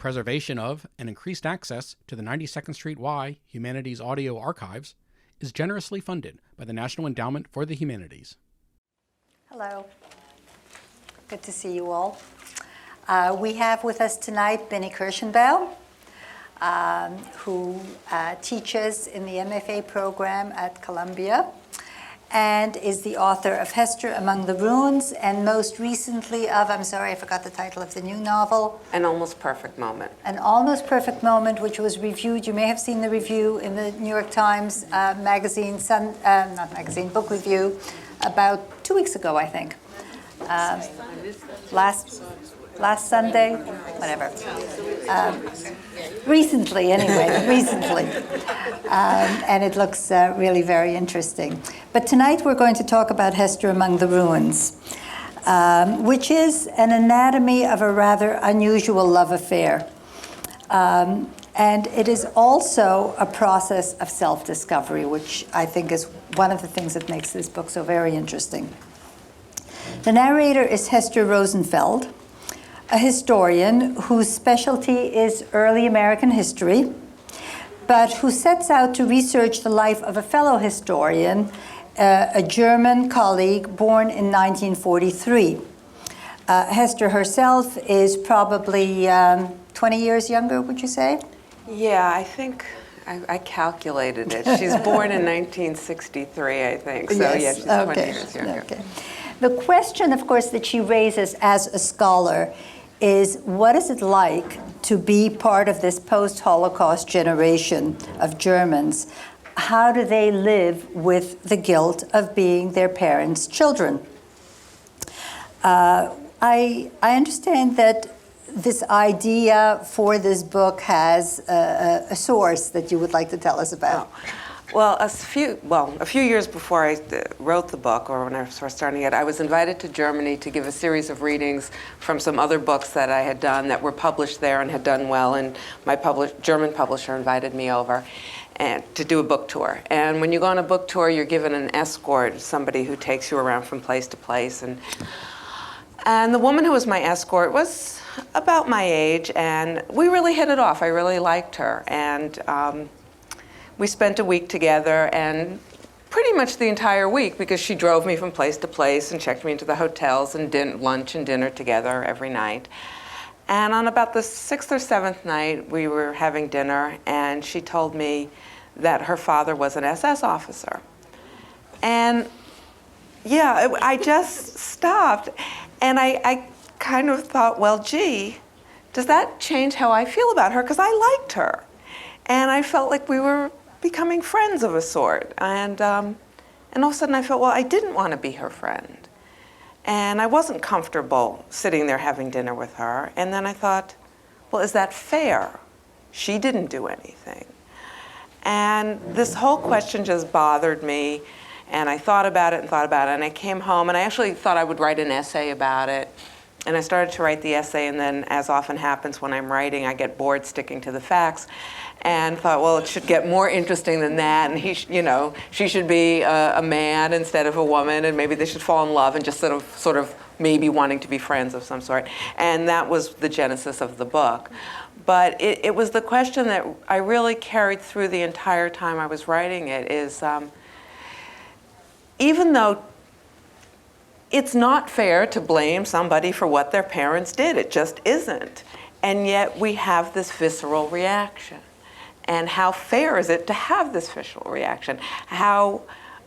preservation of and increased access to the 92nd Street Y Humanities Audio Archives is generously funded by the National Endowment for the Humanities. Hello. Good to see you all. We have with us tonight Binnie Kirshenbaum, who teaches in the MFA program at Columbia and is the author of Hester Among the Ruins and most recently of, I'm sorry, I forgot the title of the new novel. An Almost Perfect Moment. An Almost Perfect Moment, which was reviewed, you may have seen the review in the New York Times magazine, book review, about 2 weeks ago, I think. Last Sunday, whatever. Recently, and it looks really very interesting. But tonight we're going to talk about Hester Among the Ruins, which is an anatomy of a rather unusual love affair. And it is also a process of self-discovery, which I think is one of the things that makes this book so very interesting. The narrator is Hester Rosenfeld, a historian whose specialty is early American history, but who sets out to research the life of a fellow historian, a German colleague born in 1943. Hester herself is probably 20 years younger, would you say? Yeah, I think I calculated it. She's born in 1963, I think. So yes, she's 20 years younger. Okay. The question, of course, that she raises as a scholar is, what is it like to be part of this post-Holocaust generation of Germans? How do they live with the guilt of being their parents' children? I understand that this idea for this book has a source that you would like to tell us about. Well, a few years before I wrote the book, or when I was first starting it, I was invited to Germany to give a series of readings from some other books that I had done that were published there and had done well, and my German publisher invited me over and to do a book tour. And when you go on a book tour, you're given an escort, somebody who takes you around from place to place. And the woman who was my escort was about my age, and we really hit it off. I really liked her. And we spent a week together, and pretty much the entire week, because she drove me from place to place and checked me into the hotels and lunch and dinner together every night. And on about the 6th or 7th night, we were having dinner, and she told me that her father was an SS officer. And yeah, I just stopped, and I kind of thought, well, gee, does that change how I feel about her? Because I liked her. And I felt like we were becoming friends of a sort. And all of a sudden I felt, well, I didn't want to be her friend. And I wasn't comfortable sitting there having dinner with her. And then I thought, well, is that fair? She didn't do anything. And this whole question just bothered me. And I thought about it, and I came home, and I actually thought I would write an essay about it. And I started to write the essay, and then, as often happens when I'm writing, I get bored sticking to the facts, and thought, well, it should get more interesting than that, and she should be a man instead of a woman, and maybe they should fall in love, and just sort of maybe wanting to be friends of some sort. And that was the genesis of the book. But it was the question that I really carried through the entire time I was writing it, is even though it's not fair to blame somebody for what their parents did. It just isn't. And yet we have this visceral reaction. And how fair is it to have this visceral reaction? How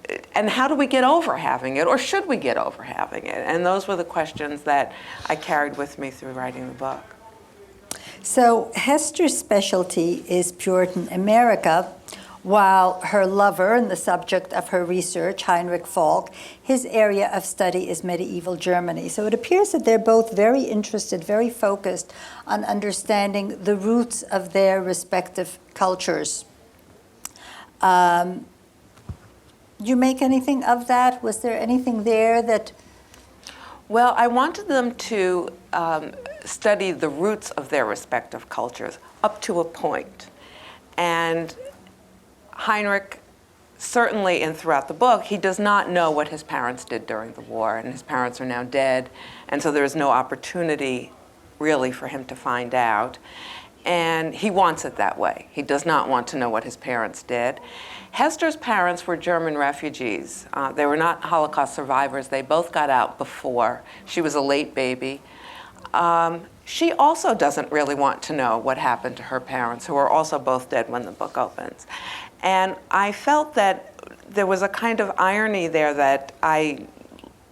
do we get over having it, or should we get over having it? And those were the questions that I carried with me through writing the book. So Hester's specialty is Puritan America, while her lover and the subject of her research, Heinrich Falk, his area of study is medieval Germany. So it appears that they're both very interested, very focused on understanding the roots of their respective cultures. You make anything of that? Was there anything there that... Well, I wanted them to study the roots of their respective cultures up to a point. And Heinrich, certainly and throughout the book, he does not know what his parents did during the war, and his parents are now dead, and so there is no opportunity really for him to find out. And he wants it that way. He does not want to know what his parents did. Hester's parents were German refugees. They were not Holocaust survivors. They both got out before. She was a late baby. She also doesn't really want to know what happened to her parents, who are also both dead when the book opens. And I felt that there was a kind of irony there that I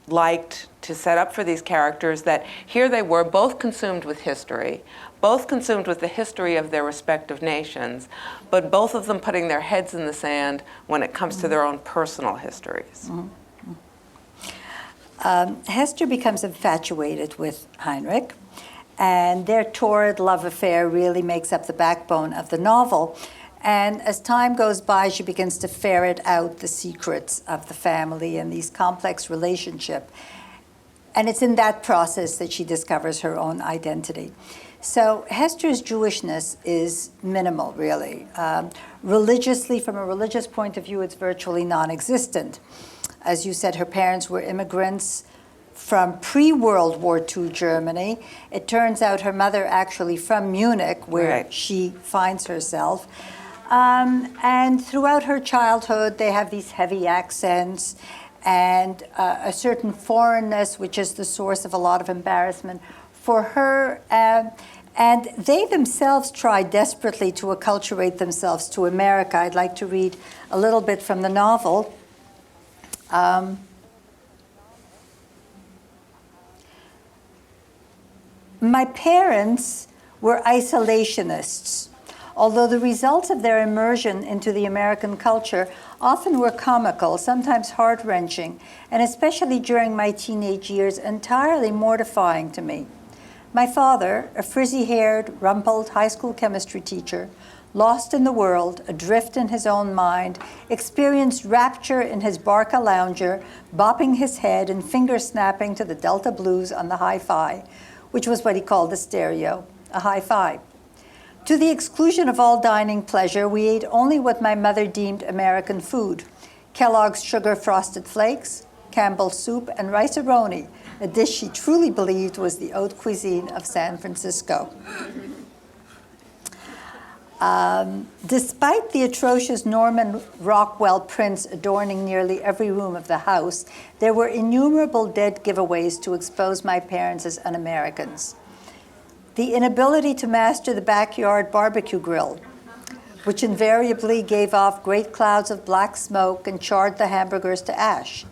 liked to set up for these characters, that here they were, both consumed with history, both consumed with the history of their respective nations, but both of them putting their heads in the sand when it comes to their own personal histories. Hester becomes infatuated with Heinrich, and their torrid love affair really makes up the backbone of the novel. And as time goes by, she begins to ferret out the secrets of the family and these complex relationships. And it's in that process that she discovers her own identity. So Hester's Jewishness is minimal, really. Religiously, from a religious point of view, it's virtually non-existent. As you said, her parents were immigrants from pre-World War II Germany. It turns out her mother actually from Munich, where Right. she finds herself. And throughout her childhood, they have these heavy accents and a certain foreignness, which is the source of a lot of embarrassment for her. And they themselves try desperately to acculturate themselves to America. I'd like to read a little bit from the novel. My parents were isolationists, although the results of their immersion into the American culture often were comical, sometimes heart-wrenching, and especially during my teenage years, entirely mortifying to me. My father, a frizzy-haired, rumpled high school chemistry teacher, lost in the world, adrift in his own mind, experienced rapture in his Barca lounger, bopping his head and finger-snapping to the Delta blues on the hi-fi, which was what he called the stereo, a hi-fi. To the exclusion of all dining pleasure, we ate only what my mother deemed American food: Kellogg's sugar-frosted flakes, Campbell's soup, and rice-a-roni, a dish she truly believed was the haute cuisine of San Francisco. Despite the atrocious Norman Rockwell prints adorning nearly every room of the house, there were innumerable dead giveaways to expose my parents as un-Americans. The inability to master the backyard barbecue grill, which invariably gave off great clouds of black smoke and charred the hamburgers to ash.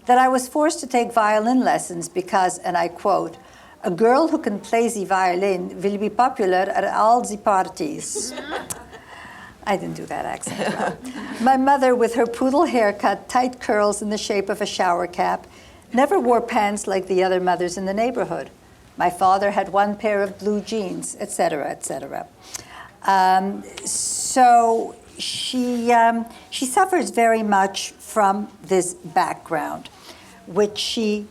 That I was forced to take violin lessons because, and I quote, "A girl who can play the violin will be popular at all the parties." I didn't do that accent well. My mother, with her poodle haircut, tight curls in the shape of a shower cap, never wore pants like the other mothers in the neighborhood. My father had one pair of blue jeans, etc., etc. So she suffers very much from this background, which she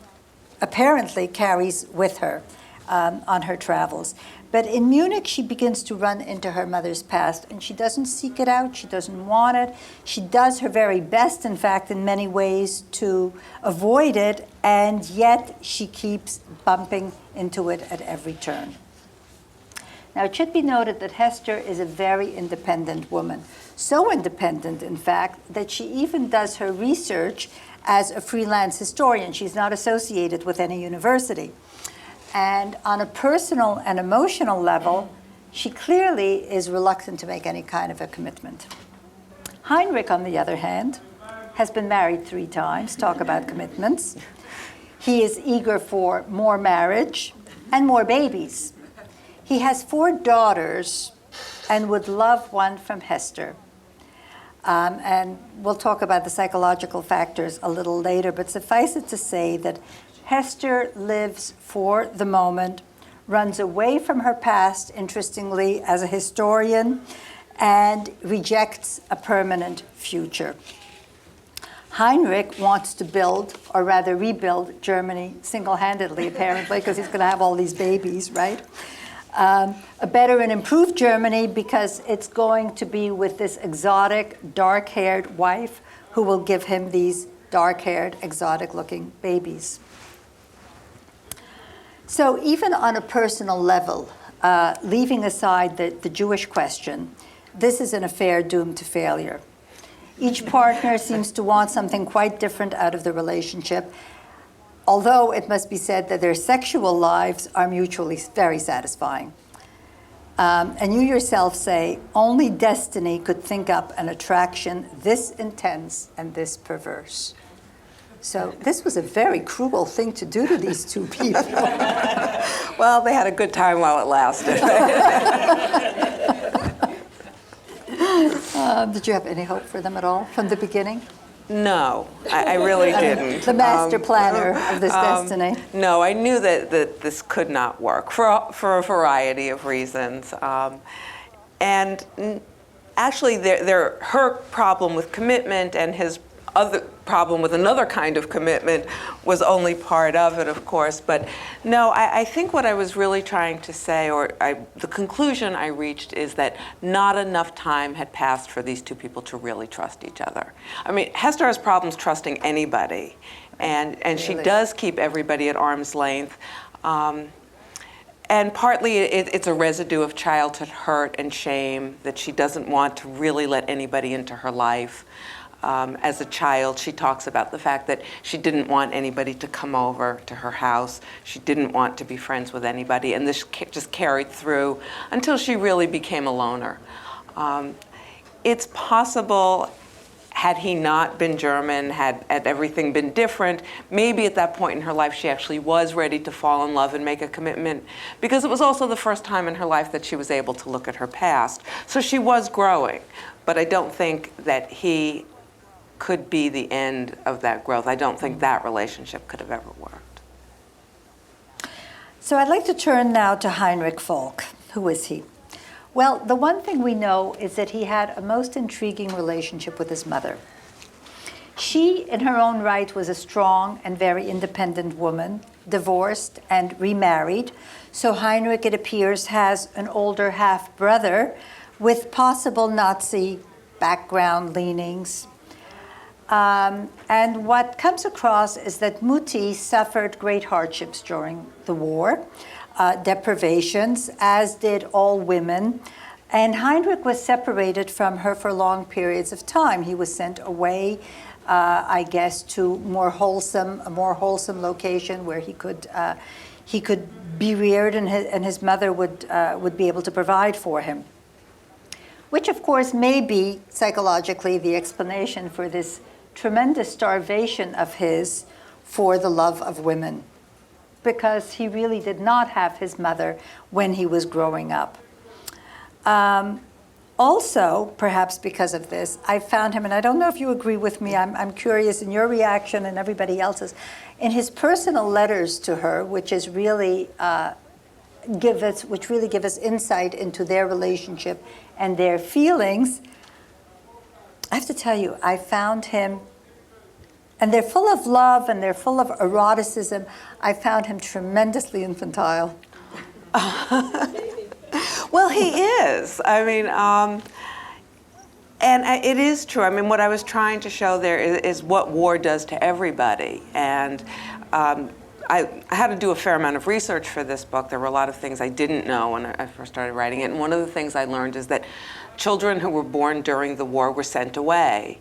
apparently carries with her on her travels. But in Munich, she begins to run into her mother's past, and she doesn't seek it out, she doesn't want it. She does her very best, in fact, in many ways, to avoid it, and yet she keeps bumping into it at every turn. Now, it should be noted that Hester is a very independent woman. So independent, in fact, that she even does her research as a freelance historian. She's not associated with any university. And on a personal and emotional level, she clearly is reluctant to make any kind of a commitment. Heinrich, on the other hand, has been married 3 times. Talk about commitments. He is eager for more marriage and more babies. He has 4 daughters and would love one from Hester. And we'll talk about the psychological factors a little later, but suffice it to say that Hester lives for the moment, runs away from her past, interestingly, as a historian, and rejects a permanent future. Heinrich wants to build, or rather rebuild, Germany single-handedly, apparently, because he's going to have all these babies, right? A better and improved Germany because it's going to be with this exotic, dark-haired wife who will give him these dark-haired, exotic-looking babies. So even on a personal level, leaving aside the Jewish question, this is an affair doomed to failure. Each partner seems to want something quite different out of the relationship, although it must be said that their sexual lives are mutually very satisfying. And you yourself say, only destiny could think up an attraction this intense and this perverse. So this was a very cruel thing to do to these two people. Well, they had a good time while it lasted. Did you have any hope for them at all from the beginning? No, I really didn't. The master planner of this destiny. No, I knew that this could not work for a variety of reasons. And actually, her problem with commitment and his other problem with another kind of commitment was only part of it, of course. But no, I think what I was really trying to say, the conclusion I reached, is that not enough time had passed for these two people to really trust each other. I mean, Hester has problems trusting anybody, and really? She does keep everybody at arm's length. And partly it's a residue of childhood hurt and shame that she doesn't want to really let anybody into her life. As a child, she talks about the fact that she didn't want anybody to come over to her house. She didn't want to be friends with anybody, and this just carried through until she really became a loner. It's possible, had he not been German, had everything been different, maybe at that point in her life she actually was ready to fall in love and make a commitment, because it was also the first time in her life that she was able to look at her past. So she was growing, but I don't think that he could be the end of that growth. I don't think that relationship could have ever worked. So I'd like to turn now to Heinrich Volk. Who is he? Well, the one thing we know is that he had a most intriguing relationship with his mother. She, in her own right, was a strong and very independent woman, divorced and remarried. So Heinrich, it appears, has an older half-brother with possible Nazi background leanings. And what comes across is that Mutti suffered great hardships during the war, deprivations, as did all women. And Heinrich was separated from her for long periods of time. He was sent away, I guess, to a more wholesome location where he could be reared, and his mother would be able to provide for him. Which, of course, may be psychologically the explanation for this tremendous starvation of his for the love of women, because he really did not have his mother when he was growing up. Also, perhaps because of this, I found him, and I don't know if you agree with me, I'm curious in your reaction and everybody else's, in his personal letters to her, which really give us insight into their relationship and their feelings. I have to tell you, I found him, and they're full of love and they're full of eroticism, I found him tremendously infantile. Well, he is. I mean, and it is true. I mean, what I was trying to show there is what war does to everybody. And I had to do a fair amount of research for this book. There were a lot of things I didn't know when I first started writing it. And one of the things I learned is that children who were born during the war were sent away,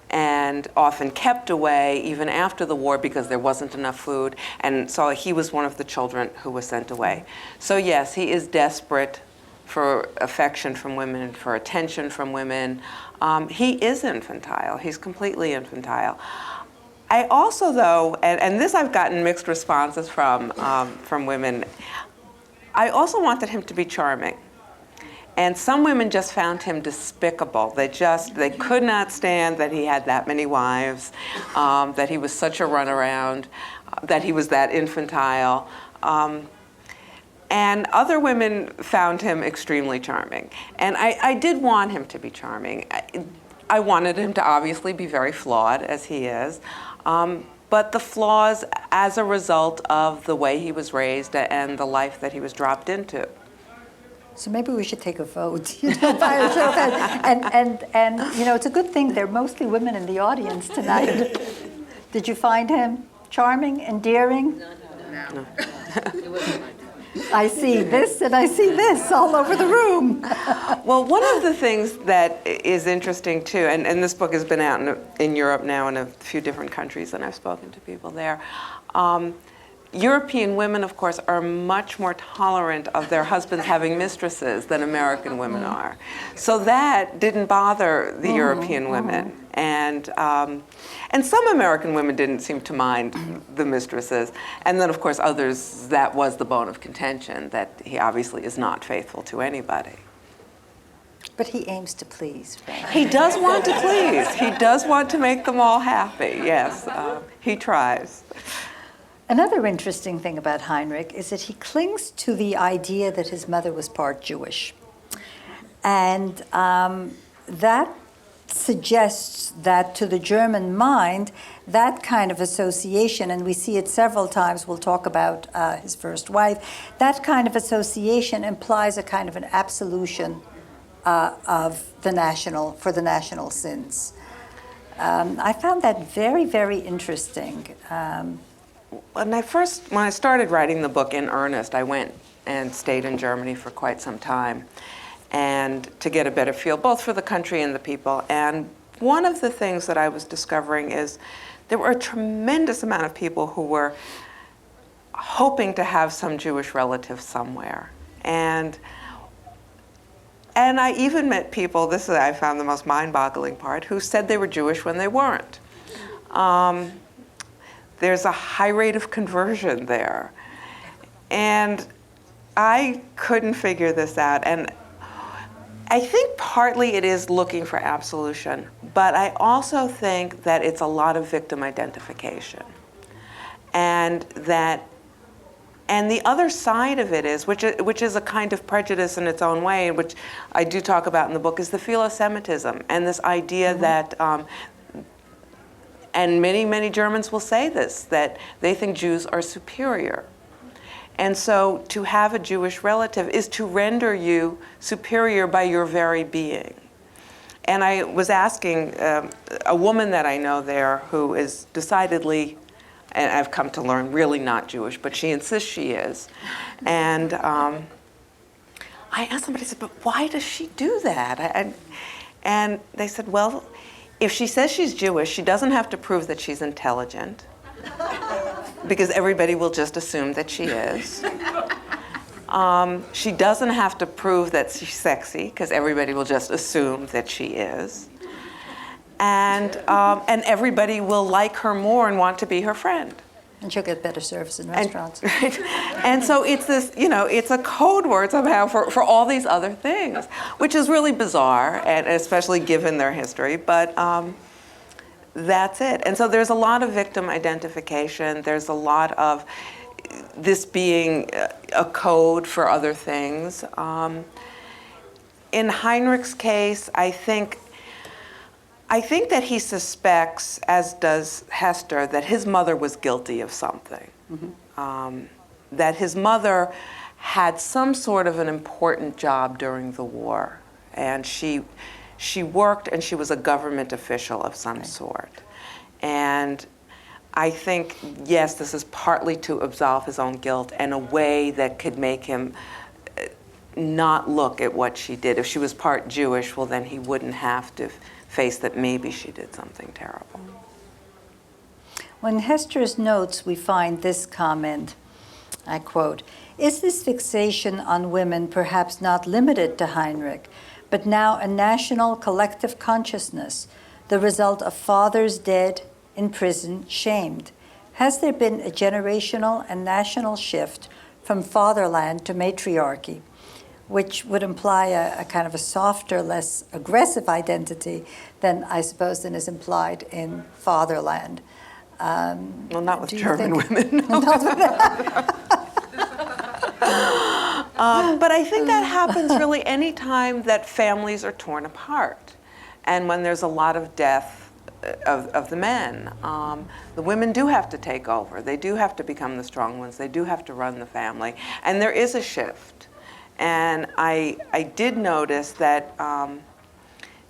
and often kept away even after the war because there wasn't enough food. And so he was one of the children who was sent away. So yes, he is desperate for affection from women, for attention from women. He is infantile. He's completely infantile. I also, though, and this I've gotten mixed responses from women, I also wanted him to be charming. And some women just found him despicable. They could not stand that he had that many wives, that he was such a runaround, that he was that infantile. And other women found him extremely charming. And I did want him to be charming. I wanted him to obviously be very flawed, as he is. But the flaws as a result of the way he was raised and the life that he was dropped into. So maybe we should take a vote, by ourselves. And it's a good thing there are mostly women in the audience tonight. Did you find him charming, endearing? No. It wasn't my time. I see this and I see this all over the room. Well, one of the things that is interesting too, and this book has been out in Europe now in a few different countries, and I've spoken to people there. European women, of course, are much more tolerant of their husbands having mistresses than American women are. So that didn't bother the European women. And some American women didn't seem to mind the mistresses. And then, of course, others, that was the bone of contention, that he obviously is not faithful to anybody. But he aims to please, right? He does want to please. He does want to make them all happy, yes. He tries. Another interesting thing about Heinrich is that he clings to the idea that his mother was part Jewish. And that suggests that to the German mind, that kind of association, and we see it several times, we'll talk about his first wife, that kind of association implies a kind of an absolution of the national sins. I found that very, very interesting. When I started writing the book in earnest, I went and stayed in Germany for quite some time, and to get a better feel both for the country and the people. And one of the things that I was discovering is there were a tremendous amount of people who were hoping to have some Jewish relative somewhere. And I even met people, this is, I found the most mind-boggling part, who said they were Jewish when they weren't. There's a high rate of conversion there. And I couldn't figure this out. And I think partly it is looking for absolution, but I also think that it's a lot of victim identification. And the other side of it is, which is a kind of prejudice in its own way, which I do talk about in the book, is the philo-Semitism, and this idea that and many, many Germans will say this, that they think Jews are superior. And so to have a Jewish relative is to render you superior by your very being. And I was asking a woman that I know there who is decidedly, and I've come to learn, really not Jewish, but she insists she is. And I asked somebody, I said, but why does she do that? And they said, well, if she says she's Jewish, she doesn't have to prove that she's intelligent, because everybody will just assume that she is. She doesn't have to prove that she's sexy, because everybody will just assume that she is. And everybody will like her more and want to be her friend. And she'll get better service in restaurants. And so it's this, it's a code word somehow for all these other things, which is really bizarre, and especially given their history, but that's it. And so there's a lot of victim identification. There's a lot of this being a code for other things. In Heinrich's case, I think that he suspects, as does Hester, that his mother was guilty of something. Mm-hmm. That his mother had some sort of an important job during the war, and she worked, and she was a government official of some sort. And I think, yes, this is partly to absolve his own guilt in a way that could make him not look at what she did. If she was part Jewish, well, then he wouldn't have to face that maybe she did something terrible. When Hester's notes, we find this comment, I quote, "Is this fixation on women perhaps not limited to Heinrich, but now a national collective consciousness, the result of fathers dead, in prison, shamed? Has there been a generational and national shift from fatherland to matriarchy?" Which would imply a kind of a softer, less aggressive identity than, I suppose, than is implied in fatherland. Well, not with German women. No. But I think that happens really any time that families are torn apart, and when there's a lot of death of the men. The women do have to take over. They do have to become the strong ones. They do have to run the family, and there is a shift. And I did notice that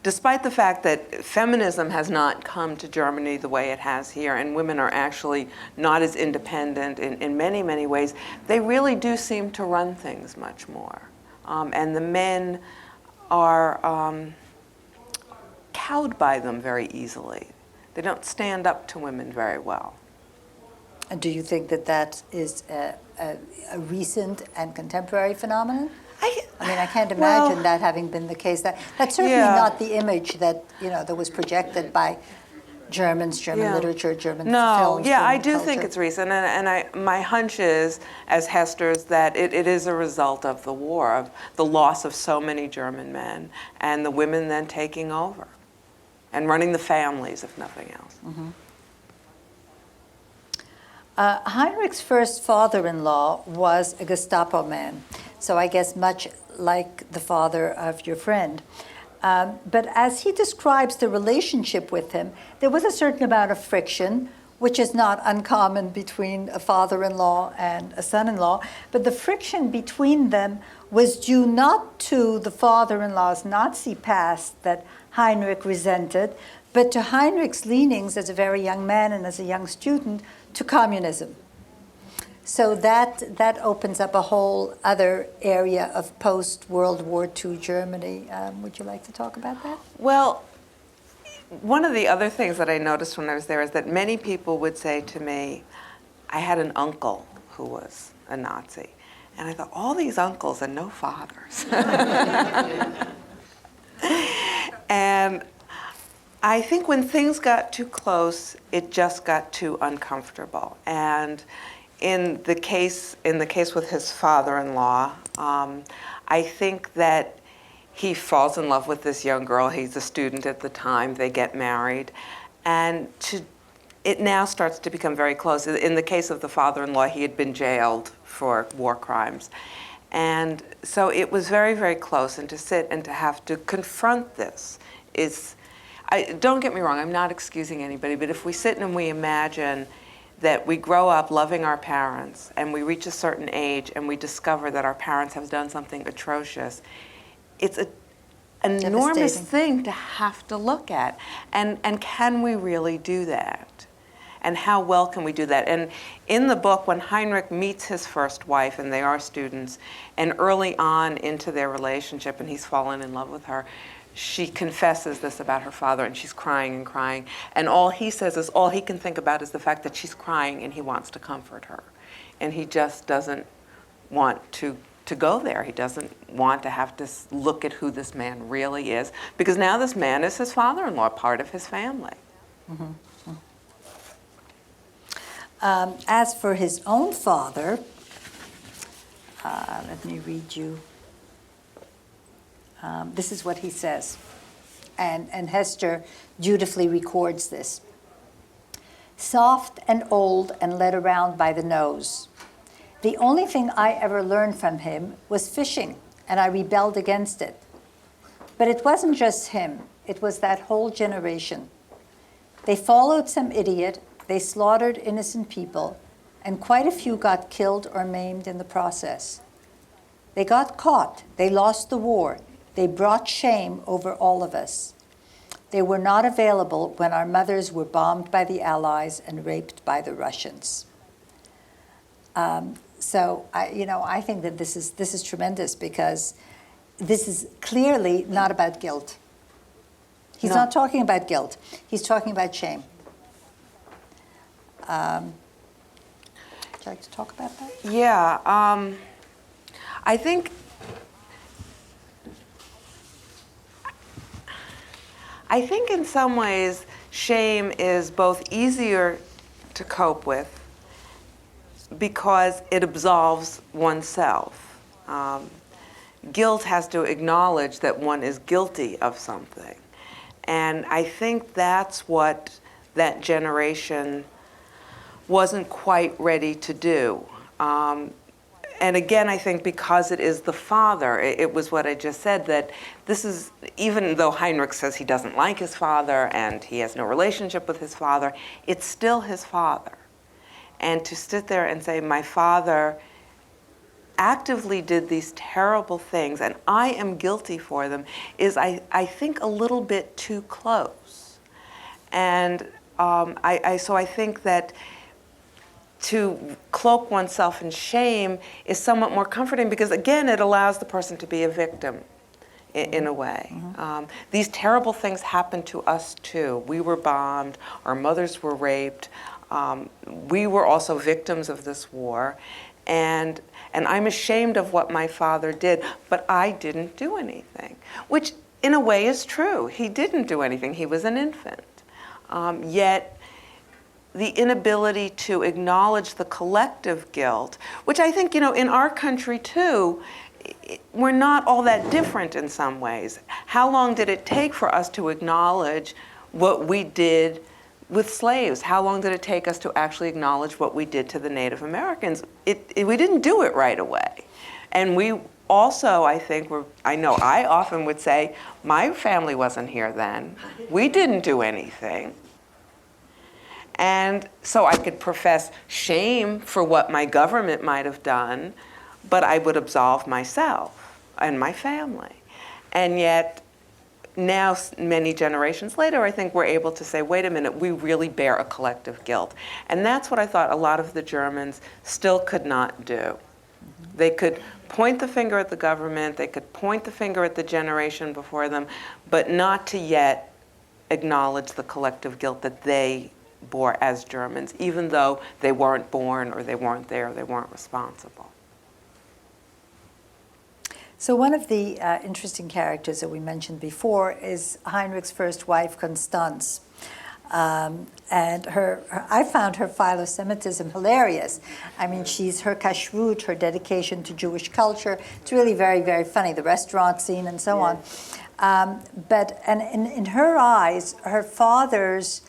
despite the fact that feminism has not come to Germany the way it has here, and women are actually not as independent in many, many ways, they really do seem to run things much more. And the men are cowed by them very easily. They don't stand up to women very well. And do you think that that is a recent and contemporary phenomenon? I mean, I can't imagine that having been the case. That's certainly not the image that, that was projected by Germans, German literature, German films. No, I do culture. think it's recent, and my hunch is, as Hester's, that it is a result of the war, of the loss of so many German men, and the women then taking over and running the families, if nothing else. Mm-hmm. Heinrich's first father-in-law was a Gestapo man, so I guess much like the father of your friend. But as he describes the relationship with him, there was a certain amount of friction, which is not uncommon between a father-in-law and a son-in-law. But the friction between them was due not to the father-in-law's Nazi past that Heinrich resented, but to Heinrich's leanings as a very young man and as a young student to communism. So that opens up a whole other area of post-World War II Germany. Would you like to talk about that? Well, one of the other things that I noticed when I was there is that many people would say to me, I had an uncle who was a Nazi. And I thought, all these uncles and no fathers. And I think when things got too close, it just got too uncomfortable. And in the case with his father-in-law, I think that he falls in love with this young girl. He's a student at the time. They get married. And it now starts to become very close. In the case of the father-in-law, he had been jailed for war crimes. And so it was very, very close. And to sit and to have to confront this is, don't get me wrong, I'm not excusing anybody, but if we sit and we imagine that we grow up loving our parents and we reach a certain age and we discover that our parents have done something atrocious, it's an enormous thing to have to look at. And can we really do that? And how well can we do that? And in the book, when Heinrich meets his first wife, and they are students, and early on into their relationship, and he's fallen in love with her, she confesses this about her father, and she's crying and crying. And all he says is all he can think about is the fact that she's crying, and he wants to comfort her. And he just doesn't want to go there. He doesn't want to have to look at who this man really is, because now this man is his father-in-law, part of his family. Mm-hmm. As for his own father, let me read you. This is what he says, and Hester dutifully records this. Soft and old and led around by the nose. The only thing I ever learned from him was fishing, and I rebelled against it. But it wasn't just him, it was that whole generation. They followed some idiot, they slaughtered innocent people, and quite a few got killed or maimed in the process. They got caught, they lost the war, they brought shame over all of us. They were not available when our mothers were bombed by the Allies and raped by the Russians. So I think that this is tremendous, because this is clearly not about guilt. He's not talking about guilt. He's talking about shame. Would you like to talk about that? Yeah, I think in some ways shame is both easier to cope with because it absolves oneself. Guilt has to acknowledge that one is guilty of something. And I think that's what that generation wasn't quite ready to do. And again, I think because it is the father, it was what I just said, that this is, even though Heinrich says he doesn't like his father and he has no relationship with his father, it's still his father. And to sit there and say, my father actively did these terrible things, and I am guilty for them, is I think a little bit too close. And so I think that to cloak oneself in shame is somewhat more comforting because, again, it allows the person to be a victim in a way. These terrible things happened to us too. We were bombed, our mothers were raped, we were also victims of this war, and I'm ashamed of what my father did, but I didn't do anything, which in a way is true. He didn't do anything, he was an infant. Yet the inability to acknowledge the collective guilt, which I think, in our country too, we're not all that different in some ways. How long did it take for us to acknowledge what we did with slaves? How long did it take us to actually acknowledge what we did to the Native Americans? We didn't do it right away. And we also, I think, I often would say, my family wasn't here then. We didn't do anything. And so I could profess shame for what my government might have done, but I would absolve myself and my family. And yet, now, many generations later, I think we're able to say, wait a minute, we really bear a collective guilt. And that's what I thought a lot of the Germans still could not do. They could point the finger at the government, they could point the finger at the generation before them, but not to yet acknowledge the collective guilt that they bore as Germans, even though they weren't born or they weren't there, or they weren't responsible. So one of the interesting characters that we mentioned before is Heinrich's first wife, Constance. And I found her philo-Semitism hilarious. I mean, her kashrut, her dedication to Jewish culture. It's really very, very funny, the restaurant scene and so on. But in her eyes, her father's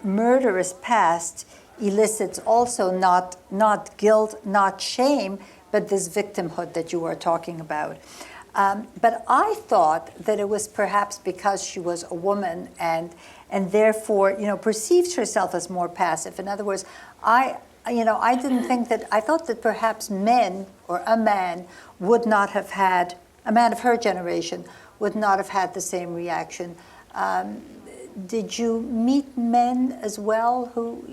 murderous past elicits also not guilt, not shame, but this victimhood that you were talking about. But I thought that it was perhaps because she was a woman and therefore, perceives herself as more passive. In other words, I didn't think that, I thought that perhaps men, or a man, would not have had, a man of her generation, would not have had the same reaction. Did you meet men as well who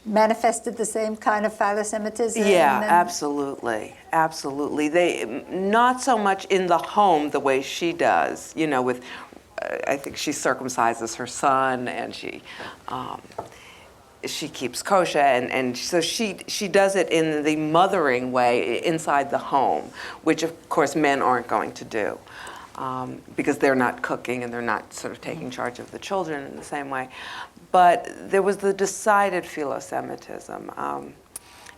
manifested the same kind of philo-Semitism? Yeah, absolutely. They, not so much in the home the way she does, with, I think she circumcises her son, and she keeps kosher, and so she does it in the mothering way inside the home, which of course men aren't going to do. Because they're not cooking and they're not sort of taking charge of the children in the same way. But there was the decided philo-Semitism.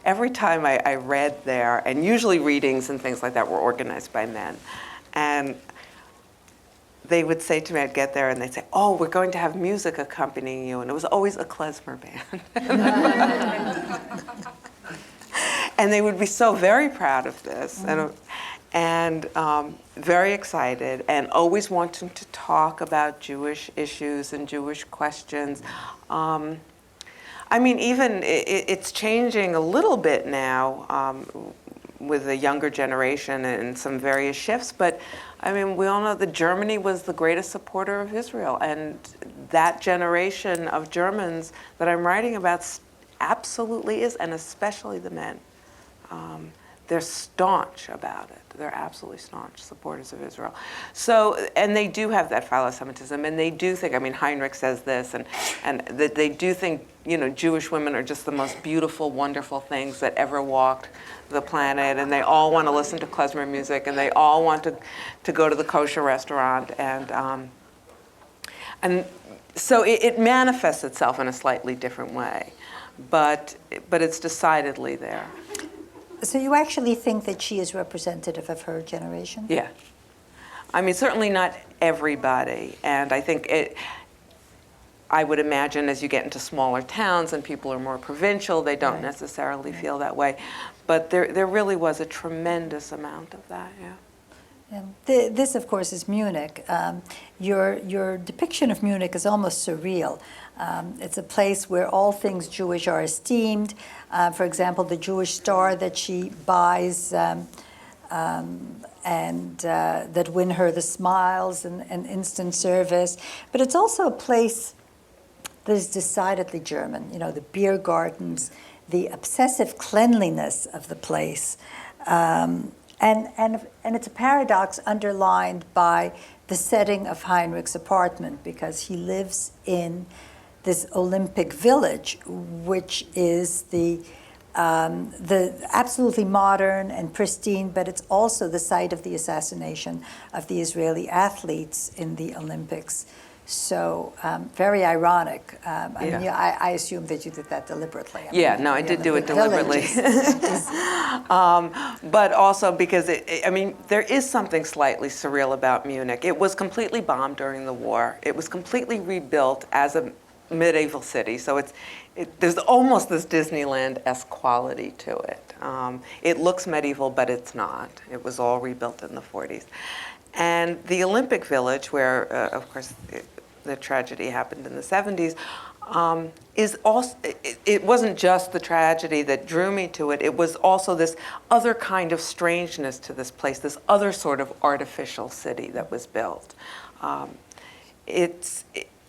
Every time I read there, and usually readings and things like that were organized by men, and they would say to me, I'd get there and they'd say, oh, we're going to have music accompanying you, and it was always a klezmer band. And they would be so very proud of this. And very excited, and always wanting to talk about Jewish issues and Jewish questions. I mean, even it's changing a little bit now with the younger generation and some various shifts, but I mean, we all know that Germany was the greatest supporter of Israel, and that generation of Germans that I'm writing about absolutely is, and especially the men. They're staunch about it. They're absolutely staunch supporters of Israel. So, and they do have that philo-Semitism, and they do think, I mean, Heinrich says this, and that they do think, Jewish women are just the most beautiful, wonderful things that ever walked the planet, and they all want to listen to klezmer music, and they all want to go to the kosher restaurant, and so it manifests itself in a slightly different way, but it's decidedly there. So you actually think that she is representative of her generation? Yeah. I mean, certainly not everybody. And I think I would imagine as you get into smaller towns and people are more provincial, they don't necessarily feel that way. But there really was a tremendous amount of that, yeah. This, of course, is Munich. Your depiction of Munich is almost surreal. It's a place where all things Jewish are esteemed. For example, the Jewish star that she buys that win her the smiles and instant service. But it's also a place that is decidedly German. You know, the beer gardens, the obsessive cleanliness of the place. And it's a paradox underlined by the setting of Heinrich's apartment, because he lives in this Olympic village, which is the absolutely modern and pristine, but it's also the site of the assassination of the Israeli athletes in the Olympics. So very ironic. I assume that you did that deliberately. I did do it deliberately. But also because, there is something slightly surreal about Munich. It was completely bombed during the war. It was completely rebuilt as a medieval city. So there's almost this Disneyland-esque quality to it. It looks medieval, but it's not. It was all rebuilt in the 40s. And the Olympic Village, where, of course, the tragedy happened in the 70s, is also, it wasn't just the tragedy that drew me to it, it was also this other kind of strangeness to this place, this other sort of artificial city that was built.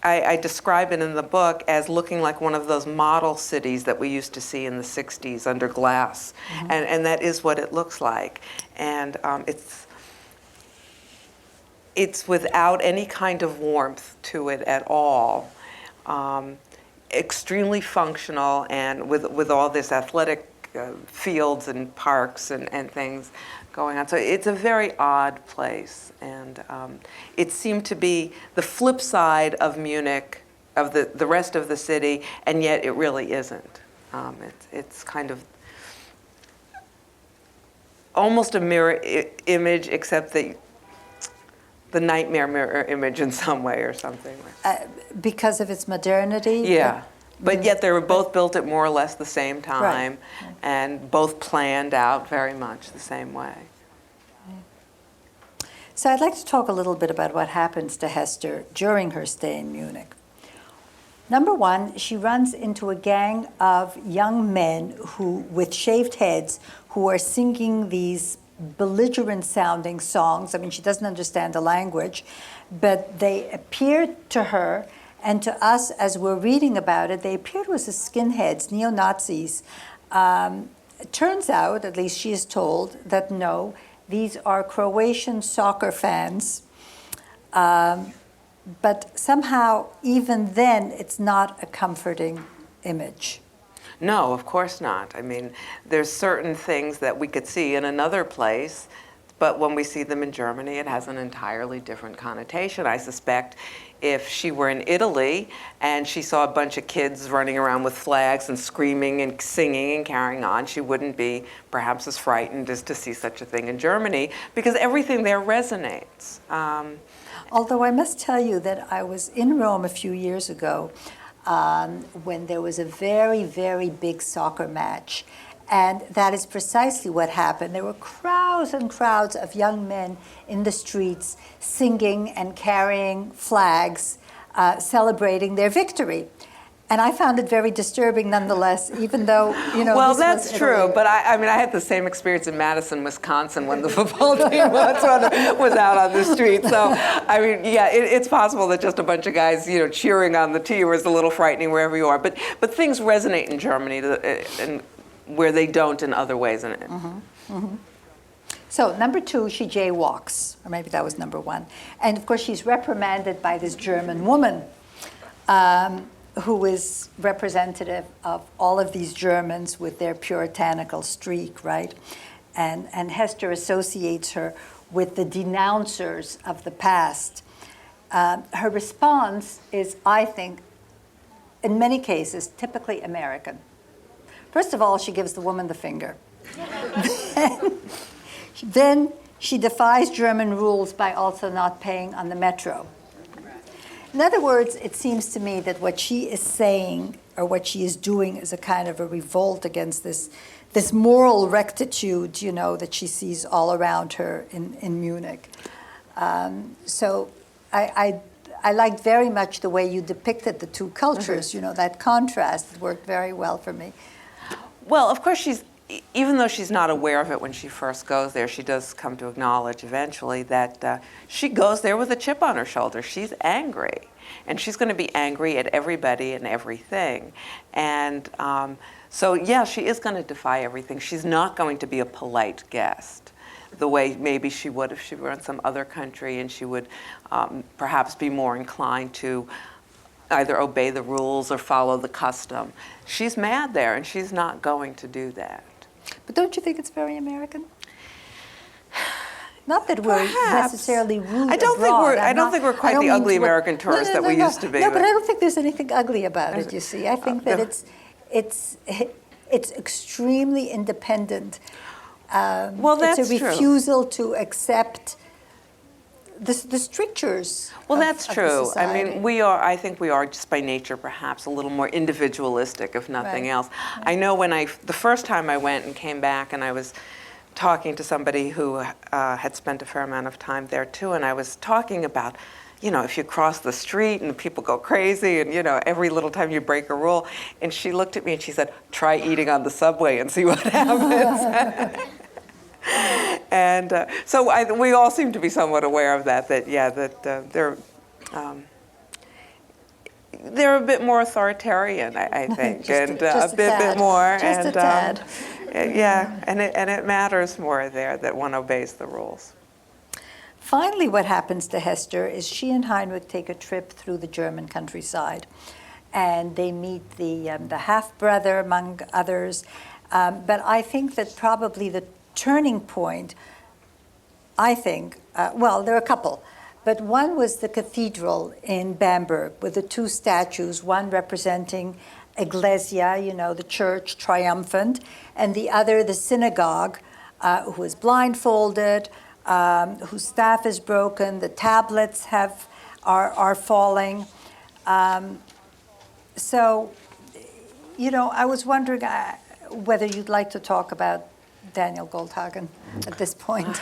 I describe it in the book as looking like one of those model cities that we used to see in the 60s under glass. Mm-hmm. And that is what it looks like. And it's without any kind of warmth to it at all. Extremely functional, and with all this athletic fields and parks and things going on. So it's a very odd place. And it seemed to be the flip side of Munich, of the rest of the city, and yet it really isn't. It's kind of almost a mirror image, except the nightmare mirror image in some way or something. Because of its modernity? Yeah. But yet they were both built at more or less the same time, right. And both planned out very much the same way. So I'd like to talk a little bit about what happens to Hester during her stay in Munich. Number one, she runs into a gang of young men with shaved heads who are singing these belligerent-sounding songs. I mean, she doesn't understand the language, but they appear to her and to us as we're reading about it, they appear to us as skinheads, neo-Nazis. It turns out, at least she is told, that no, these are Croatian soccer fans. But somehow, even then, it's not a comforting image. No, of course not. I mean, there's certain things that we could see in another place, but when we see them in Germany, it has an entirely different connotation. I suspect if she were in Italy and she saw a bunch of kids running around with flags and screaming and singing and carrying on, she wouldn't be perhaps as frightened as to see such a thing in Germany, because everything there resonates. Although I must tell you that I was in Rome a few years ago when there was a very, very big soccer match. And that is precisely what happened. There were crowds and crowds of young men in the streets singing and carrying flags, celebrating their victory. And I found it very disturbing nonetheless, even though, Well, that's true, but I had the same experience in Madison, Wisconsin, when the football team was out on the street. So, it's possible that just a bunch of guys, cheering on the team is a little frightening wherever you are. But things resonate in Germany and where they don't in other ways. Mm-hmm. Mm-hmm. So number two, she jaywalks, or maybe that was number one. And of course, she's reprimanded by this German woman who is representative of all of these Germans with their puritanical streak, right? And Hester associates her with the denouncers of the past. Her response is, I think, in many cases, typically American. First of all, she gives the woman the finger. Then she defies German rules by also not paying on the metro. In other words, it seems to me that what she is saying, or what she is doing is a kind of a revolt against this moral rectitude, you know, that she sees all around her in Munich. So I liked very much the way you depicted the two cultures, you know, that contrast. It worked very well for me. Well, of course, even though she's not aware of it when she first goes there, she does come to acknowledge eventually that she goes there with a chip on her shoulder. She's angry, and she's going to be angry at everybody and everything. And so, yeah, she is going to defy everything. She's not going to be a polite guest the way maybe she would if she were in some other country, and she would perhaps be more inclined to either obey the rules or follow the custom. She's mad there, and she's not going to do that. But don't you think it's very American? Not that we're necessarily rude. I don't think we're quite the ugly American tourists that we used to be. No, but I don't think there's anything ugly about it. You see, I think that it's extremely independent. Well, that's it's a refusal to accept the strictures. Well, that's true. I mean, I think we are just by nature perhaps a little more individualistic, if nothing else. Right. I know the first time I went and came back, and I was talking to somebody who had spent a fair amount of time there too, and I was talking about, you know, if you cross the street and people go crazy, and, you know, every little time you break a rule, and she looked at me and she said, "Try eating on the subway and see what happens." And so we all seem to be somewhat aware of that they're a bit more authoritarian, I think, and a bit more. Just a tad. Yeah, and it matters more there that one obeys the rules. Finally, what happens to Hester is she and Heinrich take a trip through the German countryside, and they meet the half-brother, among others. But I think that probably the turning point, well, there are a couple, but one was the cathedral in Bamberg with the two statues, one representing Ecclesia, you know, the church, triumphant, and the other, the synagogue, who is blindfolded, whose staff is broken, the tablets are falling. So, you know, I was wondering whether you'd like to talk about Daniel Goldhagen at this point.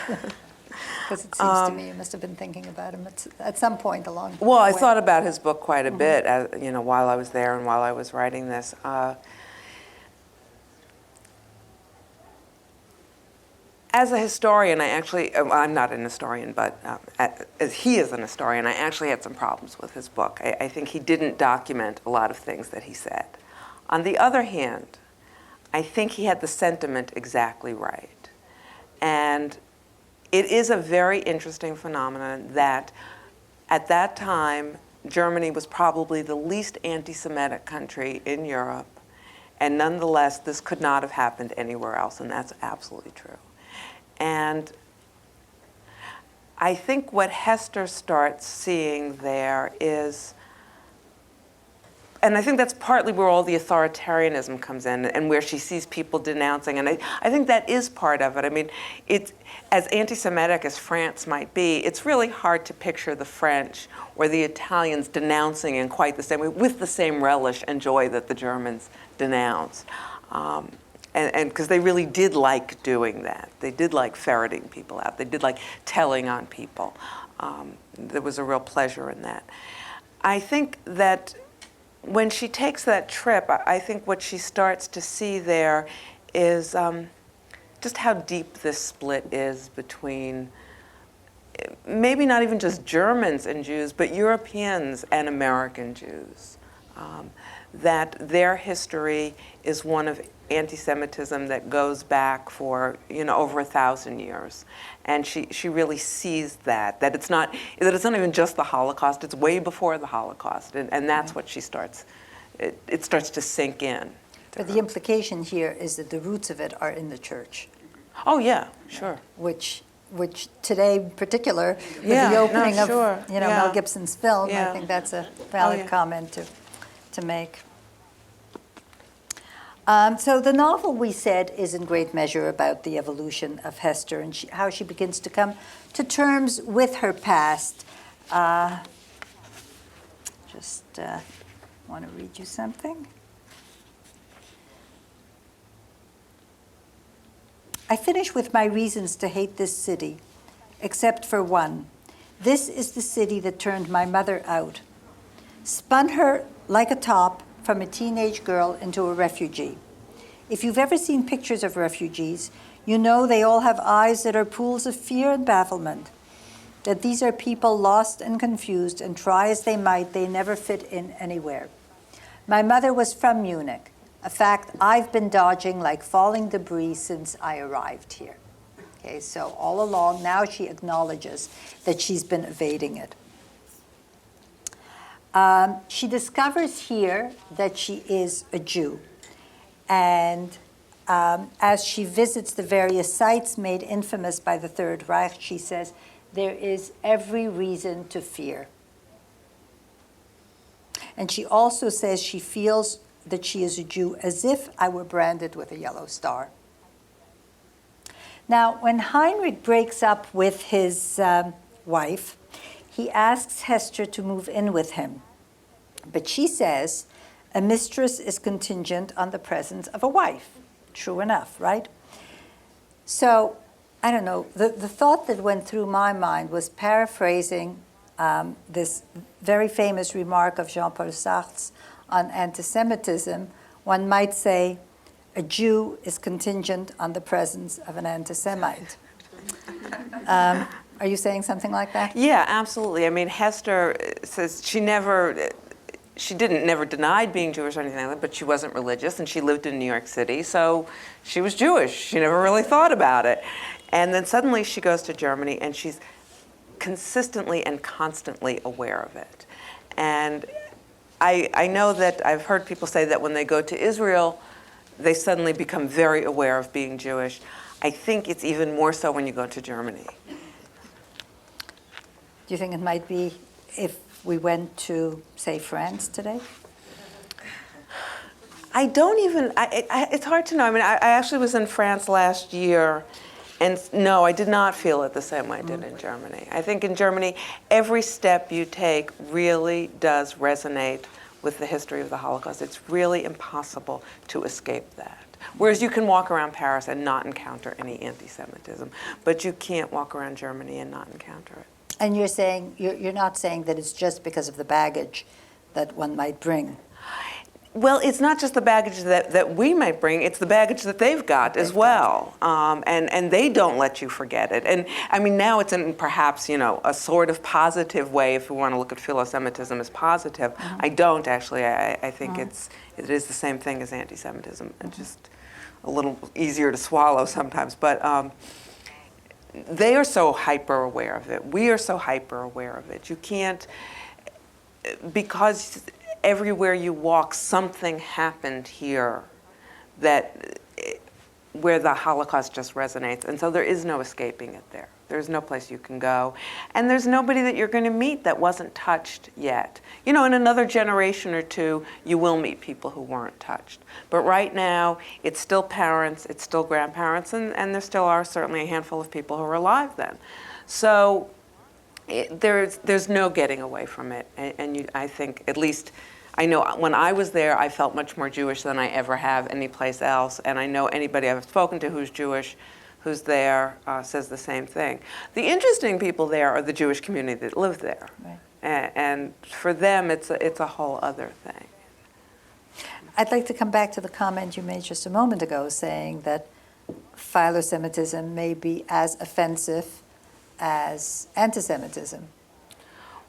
Because it seems to me you must have been thinking about him at some point along the way. Well, I thought about his book quite a bit, you know, while I was there and while I was writing this. As a historian, I'm not an historian, but as he is an historian, I actually had some problems with his book. I think he didn't document a lot of things that he said. On the other hand, I think he had the sentiment exactly right. And it is a very interesting phenomenon that at that time, Germany was probably the least anti-Semitic country in Europe, and nonetheless, this could not have happened anywhere else, and that's absolutely true. And I think what Hester starts seeing there is, and I think that's partly where all the authoritarianism comes in, and where she sees people denouncing, and I think that is part of it. I mean, it's, as anti-Semitic as France might be, it's really hard to picture the French or the Italians denouncing in quite the same way, with the same relish and joy that the Germans denounce. And because they really did like doing that. They did like ferreting people out. They did like telling on people. There was a real pleasure in that. I think that when she takes that trip, I think what she starts to see there is just how deep this split is between maybe not even just Germans and Jews, but Europeans and American Jews. That their history is one of anti-Semitism that goes back for, you know, over 1,000 years, and she really sees that it's not even just the Holocaust; it's way before the Holocaust, and that's what she starts. It starts to sink in. But the implication here is that the roots of it are in the church. Oh yeah, sure. Which today, in particular, with the opening of Mel Gibson's film, I think that's a valid comment to make. So the novel, we said, is in great measure about the evolution of Hester and how she begins to come to terms with her past. Just want to read you something. I finish with my reasons to hate this city, except for one. This is the city that turned my mother out, spun her like a top from a teenage girl into a refugee. If you've ever seen pictures of refugees, you know they all have eyes that are pools of fear and bafflement, that these are people lost and confused, and try as they might, they never fit in anywhere. My mother was from Munich, a fact I've been dodging like falling debris since I arrived here. Okay, so all along, now she acknowledges that she's been evading it. She discovers here that she is a Jew. And as she visits the various sites made infamous by the Third Reich, she says, there is every reason to fear. And she also says she feels that she is a Jew as if I were branded with a yellow star. Now, when Heinrich breaks up with his wife, he asks Hester to move in with him. But she says, a mistress is contingent on the presence of a wife. True enough, right? So, I don't know, the thought that went through my mind was paraphrasing this very famous remark of Jean-Paul Sartre's on anti-Semitism. One might say, a Jew is contingent on the presence of an anti-Semite. Are you saying something like that? Yeah, absolutely. I mean, Hester says she never denied being Jewish or anything like that, but she wasn't religious, and she lived in New York City, so she was Jewish. She never really thought about it. And then suddenly she goes to Germany, and she's consistently and constantly aware of it. And I know that I've heard people say that when they go to Israel, they suddenly become very aware of being Jewish. I think it's even more so when you go to Germany. Do you think it might be if we went to, say, France today? I don't even, it's hard to know. I mean, I actually was in France last year, and no, I did not feel it the same way I did in Germany. I think in Germany, every step you take really does resonate with the history of the Holocaust. It's really impossible to escape that. Whereas you can walk around Paris and not encounter any anti-Semitism, but you can't walk around Germany and not encounter it. And you're saying, you're not saying that it's just because of the baggage that one might bring. Well, it's not just the baggage that we might bring, it's the baggage that they've got as well. And they don't let you forget it. And I mean, now it's in perhaps, a sort of positive way, if we want to look at philo-Semitism as positive. I don't actually. I think it is the same thing as anti-Semitism. It's just a little easier to swallow sometimes. But they are so hyper aware of it. We are so hyper aware of it. You can't, because everywhere you walk, something happened here where the Holocaust just resonates. And so there is no escaping it there. There's no place you can go. And there's nobody that you're going to meet that wasn't touched yet. In another generation or two, you will meet people who weren't touched. But right now, it's still parents, it's still grandparents, and there still are certainly a handful of people who are alive then. So there's no getting away from it. And I think, at least, I know when I was there, I felt much more Jewish than I ever have anyplace else. And I know anybody I've spoken to who's Jewish, who's there, says the same thing. The interesting people there are the Jewish community that live there. Right. And for them, it's a whole other thing. I'd like to come back to the comment you made just a moment ago, saying that philo-Semitism may be as offensive as anti-Semitism.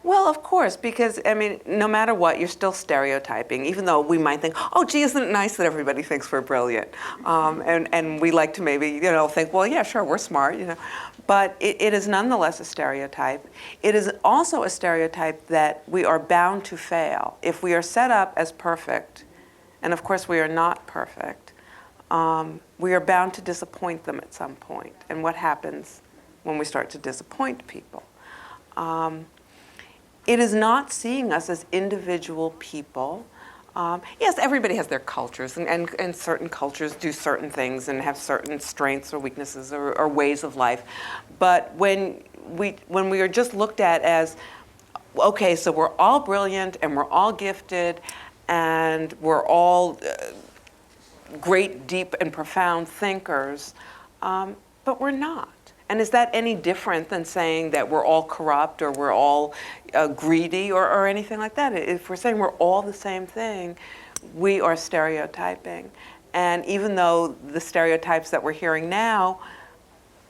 Well, of course, because, I mean, no matter what, you're still stereotyping, even though we might think, oh, gee, isn't it nice that everybody thinks we're brilliant? And we like to maybe, think, well, yeah, sure, we're smart, But it is nonetheless a stereotype. It is also a stereotype that we are bound to fail. If we are set up as perfect, and of course we are not perfect, we are bound to disappoint them at some point. And what happens when we start to disappoint people? It is not seeing us as individual people. Yes, everybody has their cultures, and certain cultures do certain things and have certain strengths or weaknesses or ways of life. But when we are just looked at as, okay, so we're all brilliant and we're all gifted and we're all great, deep, and profound thinkers, but we're not. And is that any different than saying that we're all corrupt or we're all greedy or anything like that? If we're saying we're all the same thing, we are stereotyping. And even though the stereotypes that we're hearing now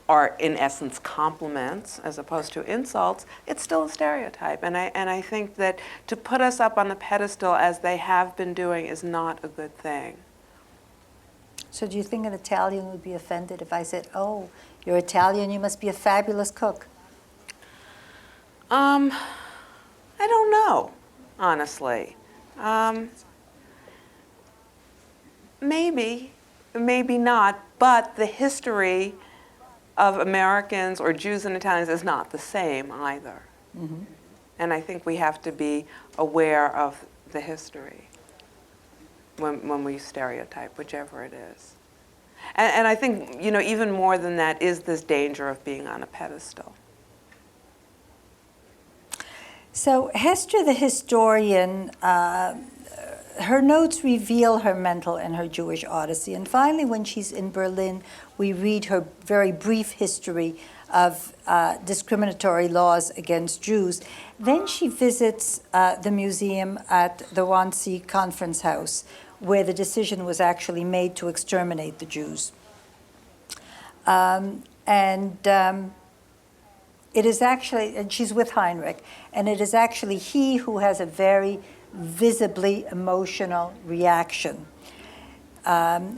are in essence compliments as opposed to insults, it's still a stereotype. And I think that to put us up on the pedestal as they have been doing is not a good thing. So do you think an Italian would be offended if I said, oh, you're Italian, you must be a fabulous cook? I don't know, honestly. Maybe, maybe not, but the history of Americans or Jews and Italians is not the same either. Mm-hmm. And I think we have to be aware of the history when we stereotype, whichever it is. And I think, you know, even more than that is this danger of being on a pedestal. So Hester the historian, her notes reveal her mental and her Jewish odyssey. And finally, when she's in Berlin, we read her very brief history of discriminatory laws against Jews. Then she visits the museum at the Wannsee Conference House, where the decision was actually made to exterminate the Jews. It is actually, and she's with Heinrich, and it is actually he who has a very visibly emotional reaction.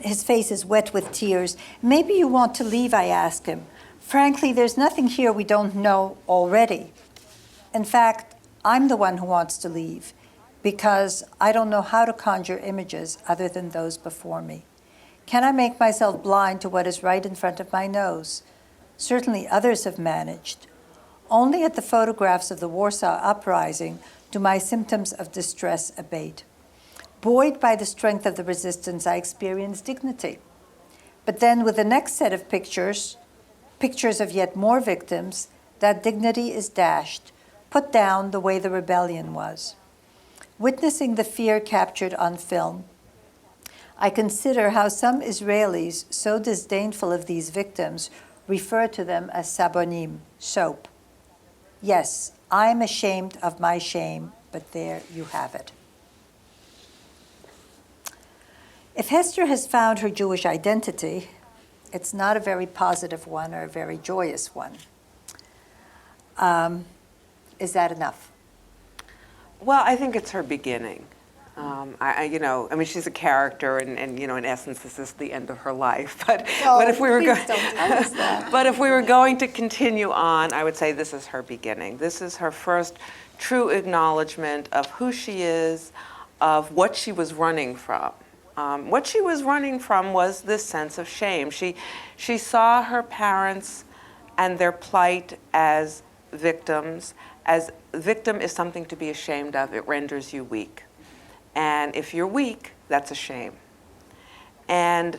His face is wet with tears. Maybe you want to leave, I ask him. Frankly, there's nothing here we don't know already. In fact, I'm the one who wants to leave, because I don't know how to conjure images other than those before me. Can I make myself blind to what is right in front of my nose? Certainly others have managed. Only at the photographs of the Warsaw Uprising do my symptoms of distress abate. Buoyed by the strength of the resistance, I experience dignity. But then with the next set of pictures of yet more victims, that dignity is dashed, put down the way the rebellion was. Witnessing the fear captured on film, I consider how some Israelis, so disdainful of these victims, refer to them as sabonim, soap. Yes, I'm ashamed of my shame, but there you have it. If Hester has found her Jewish identity, it's not a very positive one or a very joyous one. Is that enough? Well, I think it's her beginning. She's a character, and in essence, this is the end of her life. But if we were but if we were going to continue on, I would say this is her beginning. This is her first true acknowledgement of who she is, of what she was running from. What she was running from was this sense of shame. She saw her parents and their plight as victims. As victim is something to be ashamed of. It renders you weak. And if you're weak, that's a shame. And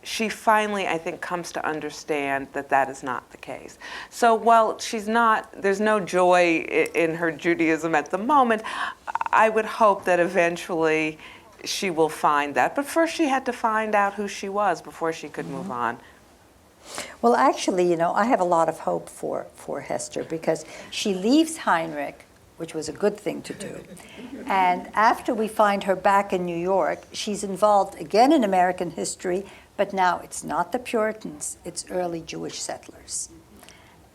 she finally, I think, comes to understand that that is not the case. So while there's no joy in her Judaism at the moment, I would hope that eventually she will find that. But first she had to find out who she was before she could move on. Well, actually, I have a lot of hope for Hester, because she leaves Heinrich, which was a good thing to do. And after we find her back in New York, she's involved again in American history, but now it's not the Puritans, it's early Jewish settlers.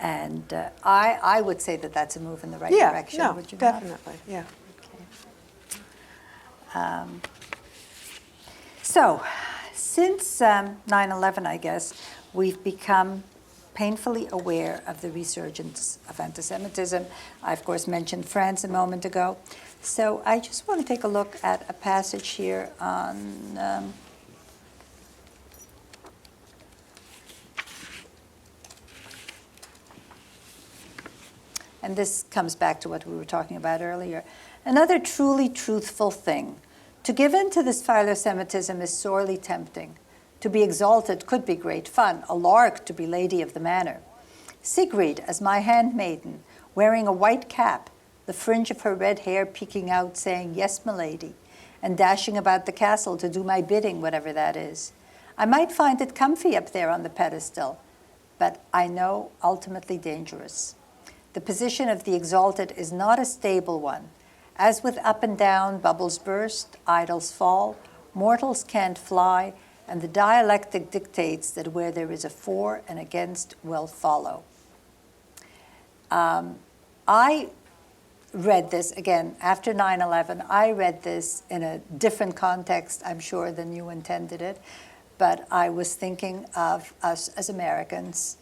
And I would say that that's a move in the right direction. Yeah, would you definitely, not? yeah. Okay. So, since 9/11, I guess, we've become painfully aware of the resurgence of anti-Semitism. I, of course, mentioned France a moment ago. So I just want to take a look at a passage here on and this comes back to what we were talking about earlier. Another truly truthful thing. To give in to this philo-Semitism is sorely tempting. To be exalted could be great fun, a lark to be lady of the manor. Sigrid as my handmaiden, wearing a white cap, the fringe of her red hair peeking out, saying, yes, milady, and dashing about the castle to do my bidding, whatever that is. I might find it comfy up there on the pedestal, but I know ultimately dangerous. The position of the exalted is not a stable one. As with up and down, bubbles burst, idols fall, mortals can't fly, and the dialectic dictates that where there is a for and against will follow. I read this, again, after 9/11. I read this in a different context, I'm sure, than you intended it. But I was thinking of us as Americans,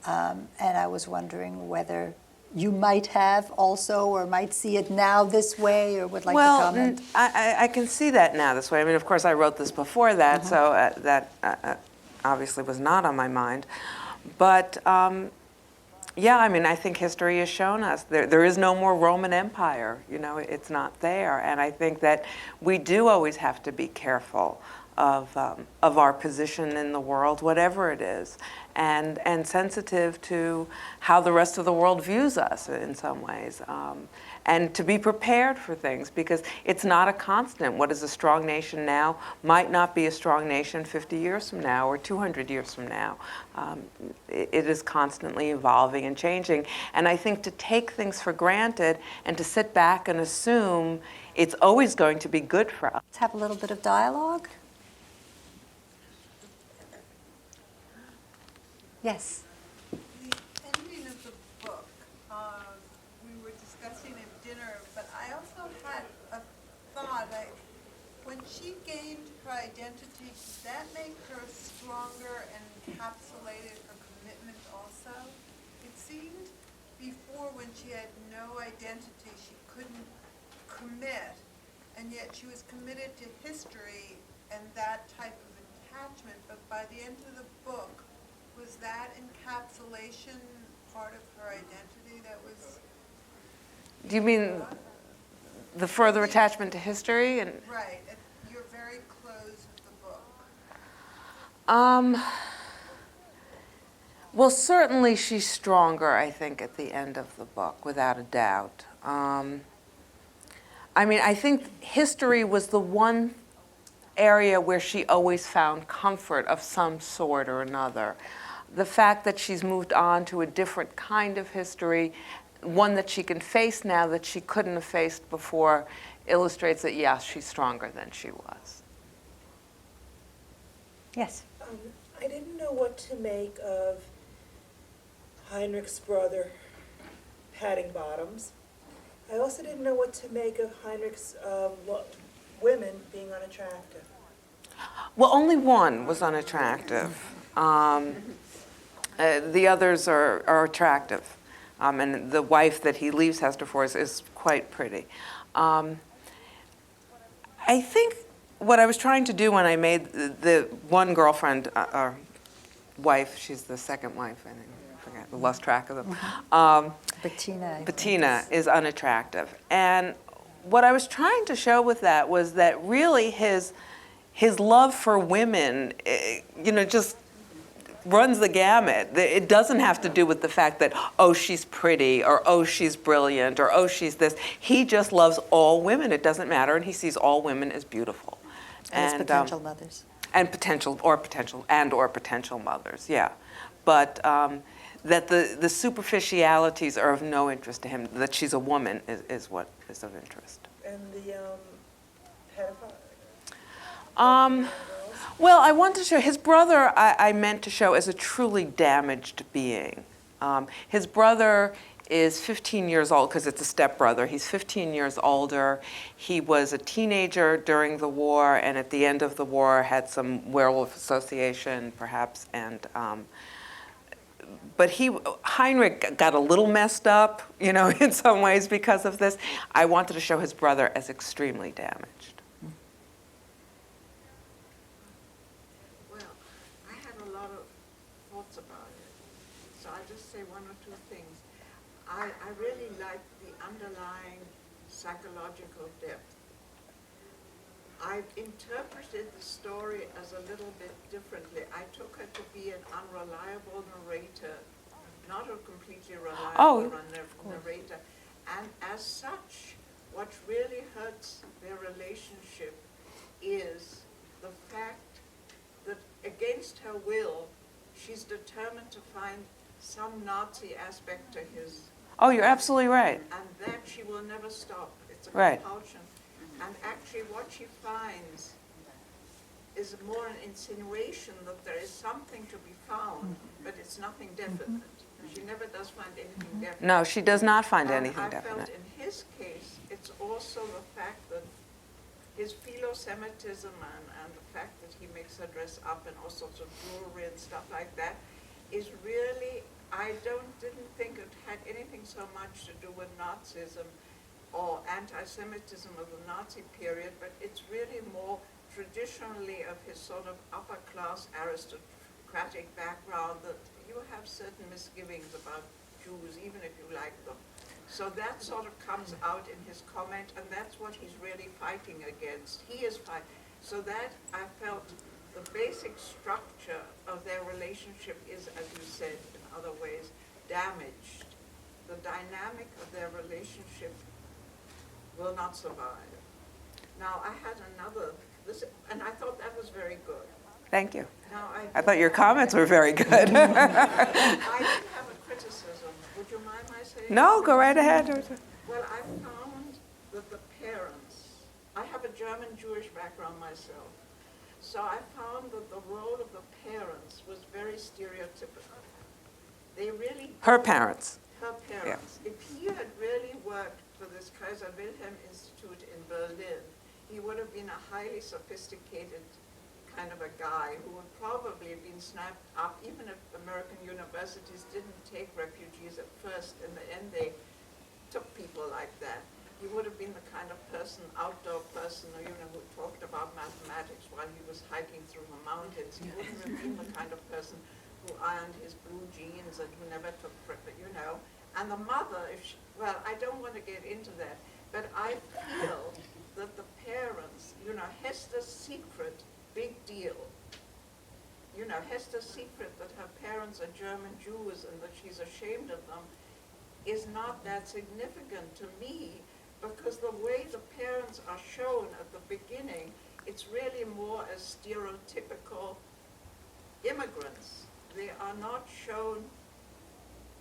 and I was wondering whether you might have also, or might see it now this way, or would like to comment. Well, I can see that now this way. I mean, of course, I wrote this before that, so that obviously was not on my mind. But yeah, I mean, I think history has shown us there is no more Roman Empire. You know, it's not there. And I think that we do always have to be careful of our position in the world, whatever it is, and sensitive to how the rest of the world views us in some ways. And to be prepared for things, because it's not a constant. What is a strong nation now might not be a strong nation 50 years from now or 200 years from now. It is constantly evolving and changing. And I think to take things for granted and to sit back and assume it's always going to be good for us. Let's have a little bit of dialogue. Yes. The ending of the book, we were discussing at dinner, but I also had a thought. When she gained her identity, did that make her stronger and encapsulated her commitment also? It seemed before, when she had no identity, she couldn't commit, and yet she was committed to history and that type of attachment. But by the end of the book, was that encapsulation part of her identity that was... Do you mean the further attachment to history? And Right. You're very close of the book. Well, certainly she's stronger, I think, at the end of the book, without a doubt. I mean, I think history was the one area where she always found comfort of some sort or another. The fact that she's moved on to a different kind of history, one that she can face now that she couldn't have faced before, illustrates that, yes, she's stronger than she was. Yes. I didn't know what to make of Heinrich's brother patting bottoms. I also didn't know what to make of Heinrich's women being unattractive. Well, only one was unattractive. The others are attractive. And the wife that he leaves Hester for is quite pretty. I think what I was trying to do when I made the one girlfriend, or wife, she's the second wife, I forget, I lost track of them. Bettina is unattractive. And what I was trying to show with that was that really his love for women, you know, just runs the gamut. It doesn't have to do with the fact that, oh, she's pretty, or oh, she's brilliant, or oh, she's this. He just loves all women. It doesn't matter, and he sees all women as beautiful. And as potential mothers. And potential mothers, yeah. But that the superficialities are of no interest to him. That she's a woman is what is of interest. And the pedophile? Well, I wanted to show his brother. I meant to show as a truly damaged being. His brother is 15 years old because it's a stepbrother. He's 15 years older. He was a teenager during the war, and at the end of the war had some werewolf association, perhaps, and. But Heinrich got a little messed up, you know, in some ways because of this. I wanted to show his brother as extremely damaged. I really like the underlying psychological depth. I've interpreted the story as a little bit differently. I took her to be an unreliable narrator, not a completely reliable narrator. And as such, what really hurts their relationship is the fact that against her will, she's determined to find some Nazi aspect to his, Oh, you're absolutely right. and that she will never stop. It's a Right. compulsion. And actually what she finds is more an insinuation that there is something to be found, but it's nothing definite. She never does find anything definite. No, she does not find And anything I felt definite. in his case, it's also the fact that his philo-Semitism and the fact that he makes her dress up in all sorts of jewelry and stuff like that is really, I didn't think it had anything so much to do with Nazism or anti-Semitism of the Nazi period, but it's really more traditionally of his sort of upper-class aristocratic background that you have certain misgivings about Jews, even if you like them. So that sort of comes out in his comment, and that's what he's really fighting against. He is fighting. So that, I felt, the basic structure of their relationship is, as you said, in other ways, damaged. The dynamic of their relationship will not survive. Now, I had another, and I thought that was very good. Thank you. Now, I thought your comments were very good. I did have a criticism. Would you mind my saying? No, go right ahead. Well, I found that the parents, I have a German-Jewish background myself, so I found that the role of the parents was very stereotypical. They really... Her parents. Her parents. Yeah. If he had really worked for this Kaiser Wilhelm Institute in Berlin, he would have been a highly sophisticated kind of a guy who would probably have been snapped up, even if American universities didn't take refugees at first. In the end, they took people like that. He would have been the kind of person, outdoor person, you know, who talked about mathematics while he was hiking through the mountains. He wouldn't have been the kind of person who ironed his blue jeans and who never took, you know. And the mother, well, I don't want to get into that, but I feel that the parents, you know, Hester's secret, big deal. You know, Hester's secret that her parents are German Jews and that she's ashamed of them is not that significant to me, because the way the parents are shown at the beginning, it's really more as stereotypical immigrants. They are not shown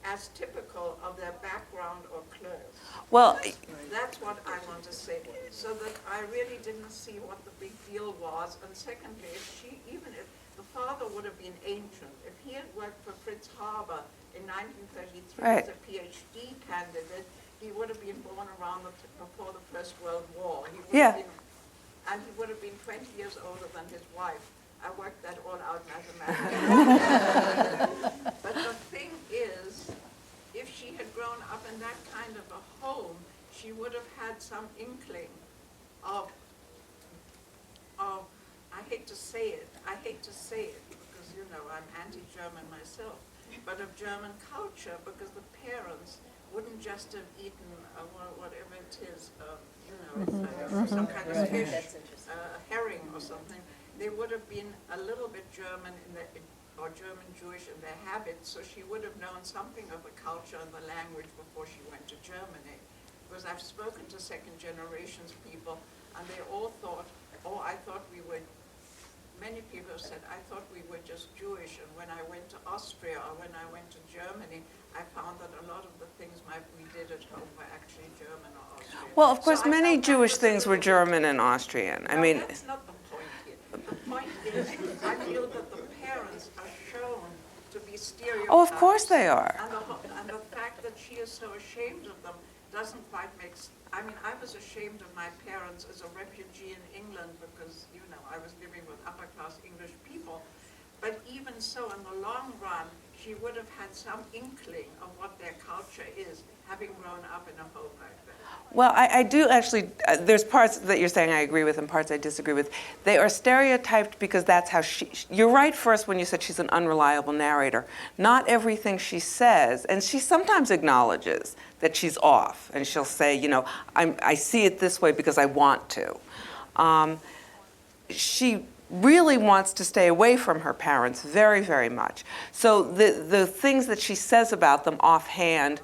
as typical of their background or class. Well, that's what I want to say. So that I really didn't see what the big deal was. And secondly, even if the father would have been ancient, if he had worked for Fritz Haber in 1933 right. as a PhD candidate, he would have been born around before the First World War. He would have been, and he would have been 20 years older than his wife. I worked that all out mathematically. But the thing is, if she had grown up in that kind of a home, she would have had some inkling of I hate to say it because, you know, I'm anti-German myself, but of German culture, because the parents wouldn't just have eaten whatever it is, you know, some kind of fish, herring or something. They would have been a little bit German or German Jewish in their habits, so she would have known something of the culture and the language before she went to Germany. Because I've spoken to second generations people, and they all thought, oh, I thought we were, many people have said, I thought we were just Jewish, and when I went to Austria or when I went to Germany, I found that a lot of the things we did at home were actually German or Austrian. Well, of course, so many Jewish things were German and Austrian. I mean, that's not the point here. The point is, I feel that the parents are shown to be stereotypes. oh, of course they are. And the fact that she is so ashamed of them doesn't quite make sense. I mean, I was ashamed of my parents as a refugee in England because, you know, I was living with upper-class English people. But even so, in the long run, she would have had some inkling of what their culture is, having grown up in a home like that. Well, I do actually, there's parts that you're saying I agree with and parts I disagree with. They are stereotyped because that's how you're right first when you said she's an unreliable narrator. Not everything she says, and she sometimes acknowledges that she's off, and she'll say, you know, I see it this way because I want to. She really wants to stay away from her parents very, very much. So the things that she says about them offhand,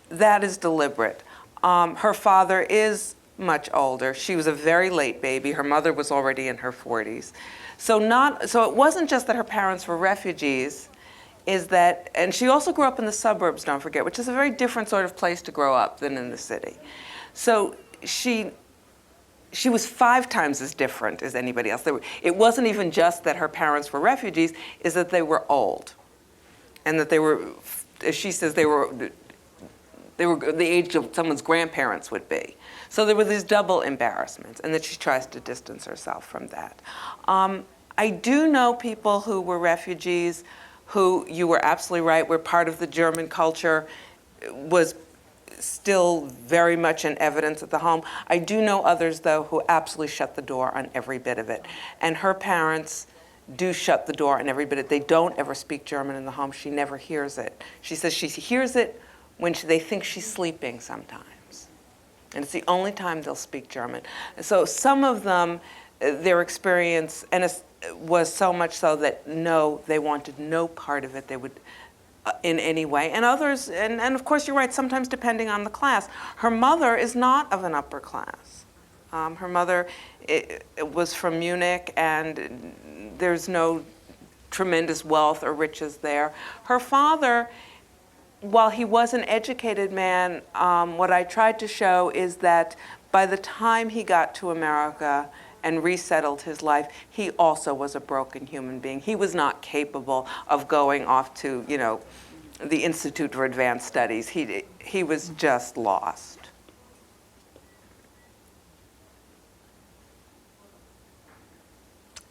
that is deliberate. Her father is much older. She was a very late baby. Her mother was already in her 40s. So it wasn't just that her parents were refugees, and she also grew up in the suburbs, don't forget, which is a very different sort of place to grow up than in the city. So she was 5 times as different as anybody else. It wasn't even just that her parents were refugees, is that they were old. And that they were, as she says, they were the age of someone's grandparents would be. So there were these double embarrassments, and that she tries to distance herself from that. I do know people who were refugees who, you were absolutely right, were part of the German culture, was still very much in evidence at the home. I do know others, though, who absolutely shut the door on every bit of it. And her parents do shut the door on every bit of it. They don't ever speak German in the home. She never hears it. She says she hears it when they think she's sleeping sometimes. And it's the only time they'll speak German. So some of them, their experience was so much so that no, they wanted no part of it. They would, in any way. And others, and of course you're right, sometimes depending on the class. Her mother is not of an upper class. Her mother it was from Munich, and there's no tremendous wealth or riches there. Her father, while he was an educated man, what I tried to show is that by the time he got to America and resettled his life, he also was a broken human being. He was not capable of going off to, the Institute for Advanced Studies. He was just lost.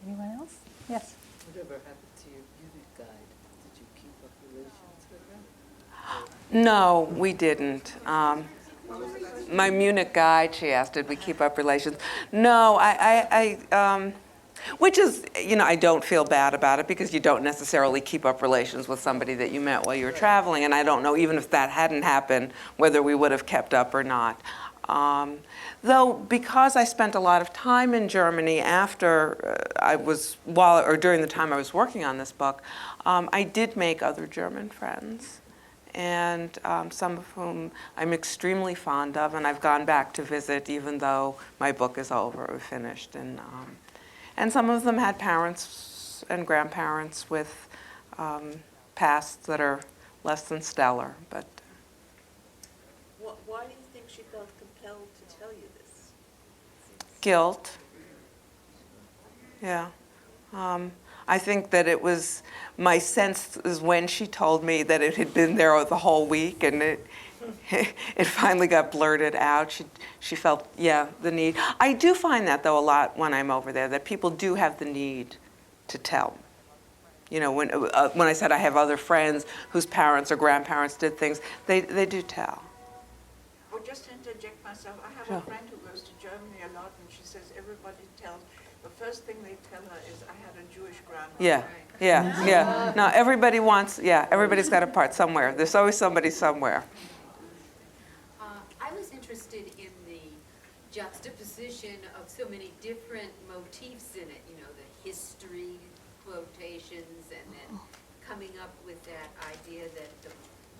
Anyone else? Yes. Whatever happened to your Munich guide? Did you keep up relations with her? No, we didn't. My Munich guide, she asked, did we keep up relations? No, which is, I don't feel bad about it, because you don't necessarily keep up relations with somebody that you met while you were traveling, and I don't know, even if that hadn't happened, whether we would have kept up or not. Though, because I spent a lot of time in Germany after during the time I was working on this book, I did make other German friends, and some of whom I'm extremely fond of, and I've gone back to visit even though my book is over or finished. And some of them had parents and grandparents with pasts that are less than stellar. But Why do you think she felt compelled to tell you this? guilt. Yeah. I think that it was, my sense is when she told me that it had been there the whole week, and it finally got blurted out. She felt, the need. I do find that, though, a lot when I'm over there, that people do have the need to tell. When I said I have other friends whose parents or grandparents did things, they do tell. Well, just to interject myself, I have Sure. a friend who goes to Germany a lot, and she says everybody tells, the first thing they tell her is, I had a Jewish grandmother. Yeah. No, everybody wants, everybody's got a part somewhere. There's always somebody somewhere. I was interested in the juxtaposition of so many different motifs in it, the history quotations, and then coming up with that idea that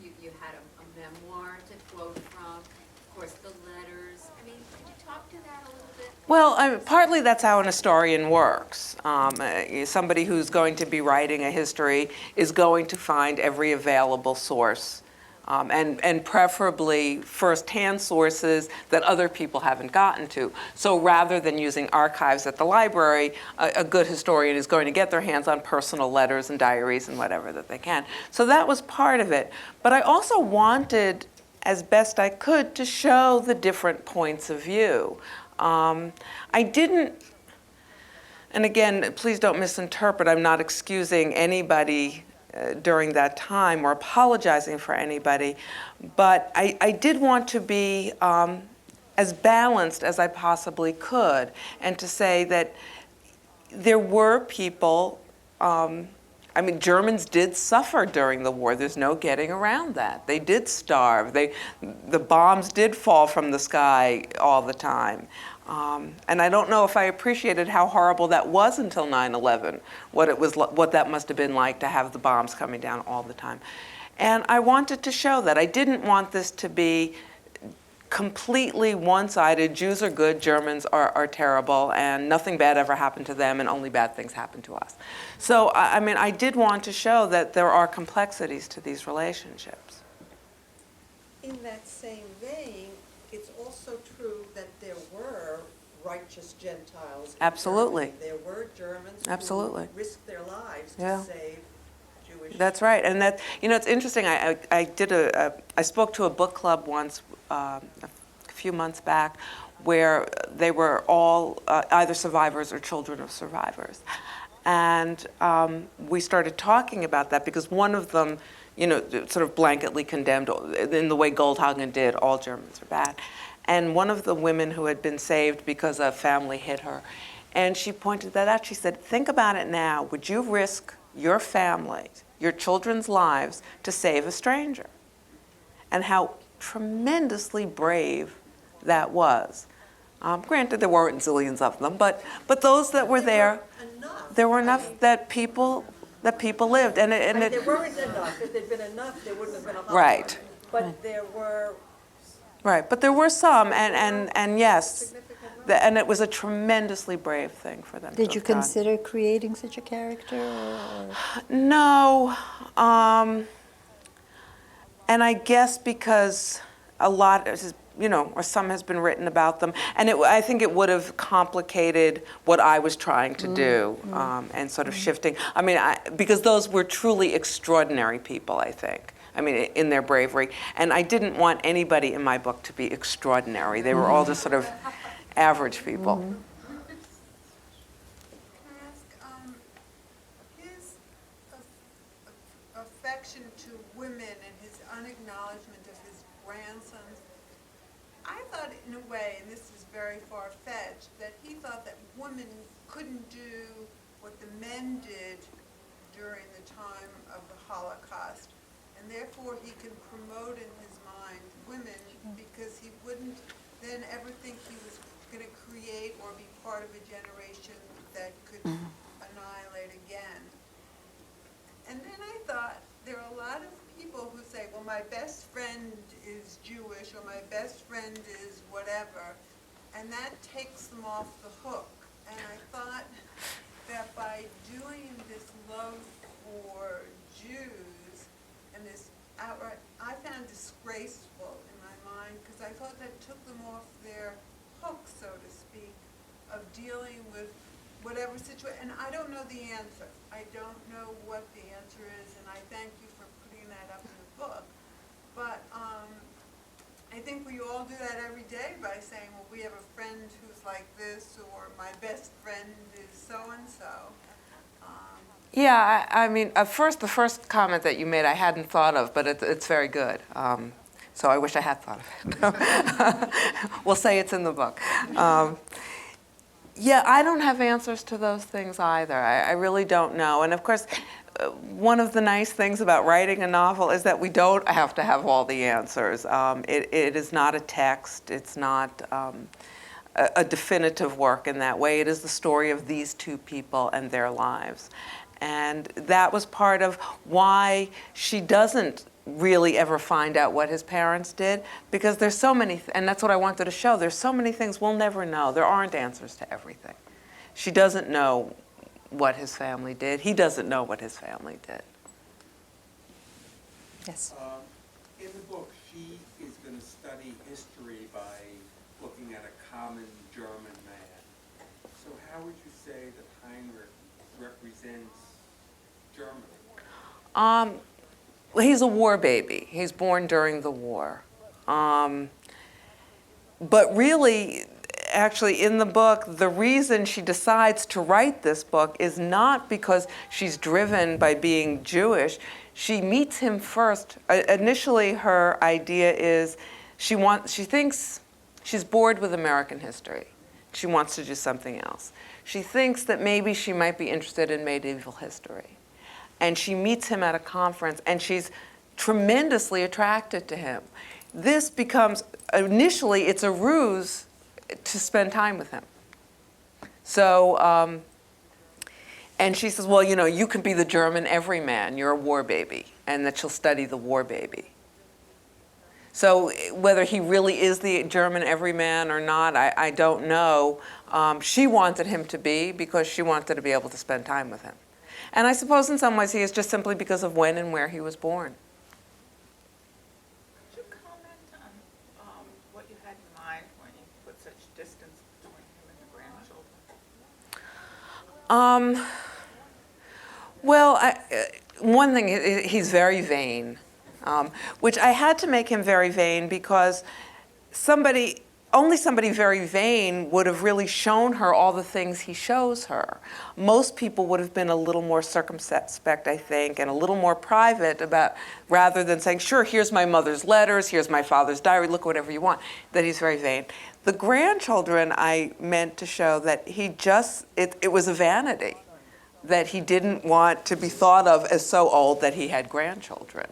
you had a memoir to quote from, of course the letters. I mean, could you talk to that a little bit? Well, partly that's how an historian works. Somebody who's going to be writing a history is going to find every available source, and preferably first-hand sources that other people haven't gotten to. So rather than using archives at the library, a good historian is going to get their hands on personal letters and diaries and whatever that they can. So that was part of it. But I also wanted, as best I could, to show the different points of view. I didn't, and again, please don't misinterpret, I'm not excusing anybody during that time or apologizing for anybody, but I did want to be as balanced as I possibly could, and to say that there were people, Germans did suffer during the war. There's no getting around that. They did starve. The bombs did fall from the sky all the time. And I don't know if I appreciated how horrible that was until 9/11, what that must have been like to have the bombs coming down all the time. And I wanted to show that. I didn't want this to be completely one-sided. Jews are good, Germans are terrible, and nothing bad ever happened to them, and only bad things happen to us. So, I mean, I did want to show that there are complexities to these relationships. In that same vein, it's also true that there were righteous Gentiles in Absolutely. Germany. There were Germans Absolutely. who risked their lives Yeah. to save Jewish. That's right, and that, you know, it's interesting. I spoke to a book club once, a few months back, where they were all either survivors or children of survivors, and we started talking about that because one of them, you know, sort of blanketly condemned in the way Goldhagen did, all Germans are bad, and one of the women who had been saved because a family hit her, and she pointed that out. She said, "Think about it now. Would you risk your family, your children's lives, to save a stranger?" And how tremendously brave that was. Granted, there weren't zillions of them, but those that were there, there were enough that people lived, and There weren't enough. If there'd been enough, there wouldn't have been a Holocaust. right, But there were right. But there were some, and yes, significant and it was a tremendously brave thing for them. to Did you have done. consider creating such a character? Or? No, and I guess because a lot, you know, or some has been written about them, and I think it would have complicated what I was trying to do, and sort of shifting. I mean, because those were truly extraordinary people, I think. I mean, in their bravery, and I didn't want anybody in my book to be extraordinary. They were all just sort of average people. Can I ask, his affection to women and his unacknowledgement of his grandsons, I thought in a way, and this is very far-fetched, that he thought that women couldn't do what the men did during the time of the Holocaust, and therefore he can promote in his mind women because he wouldn't then ever think he was going to create or be part of a generation that could annihilate again. And then I thought, there are a lot of people who say, well, my best friend is Jewish, or my best friend is whatever, and that takes them off the hook. And I thought that by doing this love for Jews, and this outright, I found disgraceful in my mind, because I thought that took them off their hook, so to speak, of dealing with whatever situation. And I don't know the answer. I don't know what the answer is, and I thank you for putting that up in the book. But I think we all do that every day by saying, well, we have a friend who's like this, or my best friend is so-and-so. Yeah, I mean, the first comment that you made I hadn't thought of, but it's very good. So I wish I had thought of it. We'll say it's in the book. Yeah, I don't have answers to those things either. I really don't know. And of course, one of the nice things about writing a novel is that we don't have to have all the answers. It is not a text. It's not a definitive work in that way. It is the story of these two people and their lives. And that was part of why she doesn't really ever find out what his parents did, because there's so many, and that's what I wanted to show, there's so many things we'll never know. There aren't answers to everything. She doesn't know what his family did. He doesn't know what his family did. Yes. In the book, she is going to study history by looking at a common German man. So how would you say that Heinrich represents Germany? Well, he's a war baby. He's born during the war. But really, actually, in the book, the reason she decides to write this book is not because she's driven by being Jewish. She meets him first. Initially, her idea is she thinks she's bored with American history. She wants to do something else. She thinks that maybe she might be interested in medieval history. And she meets him at a conference, and she's tremendously attracted to him. This becomes, initially, it's a ruse to spend time with him. So, and she says, well, you know, you can be the German everyman, you're a war baby, and that she'll study the war baby. So whether he really is the German everyman or not, I don't know. She wanted him to be because she wanted to be able to spend time with him. And I suppose in some ways he is just simply because of when and where he was born. Could you comment on what you had in mind when you put such distance between him and the grandchildren? Well, one thing, he's very vain, which I had to make him very vain because only somebody very vain would have really shown her all the things he shows her. Most people would have been a little more circumspect, I think, and a little more private about, rather than saying, sure, here's my mother's letters, here's my father's diary, look whatever you want, that he's very vain. The grandchildren, I meant to show that it was a vanity, that he didn't want to be thought of as so old that he had grandchildren.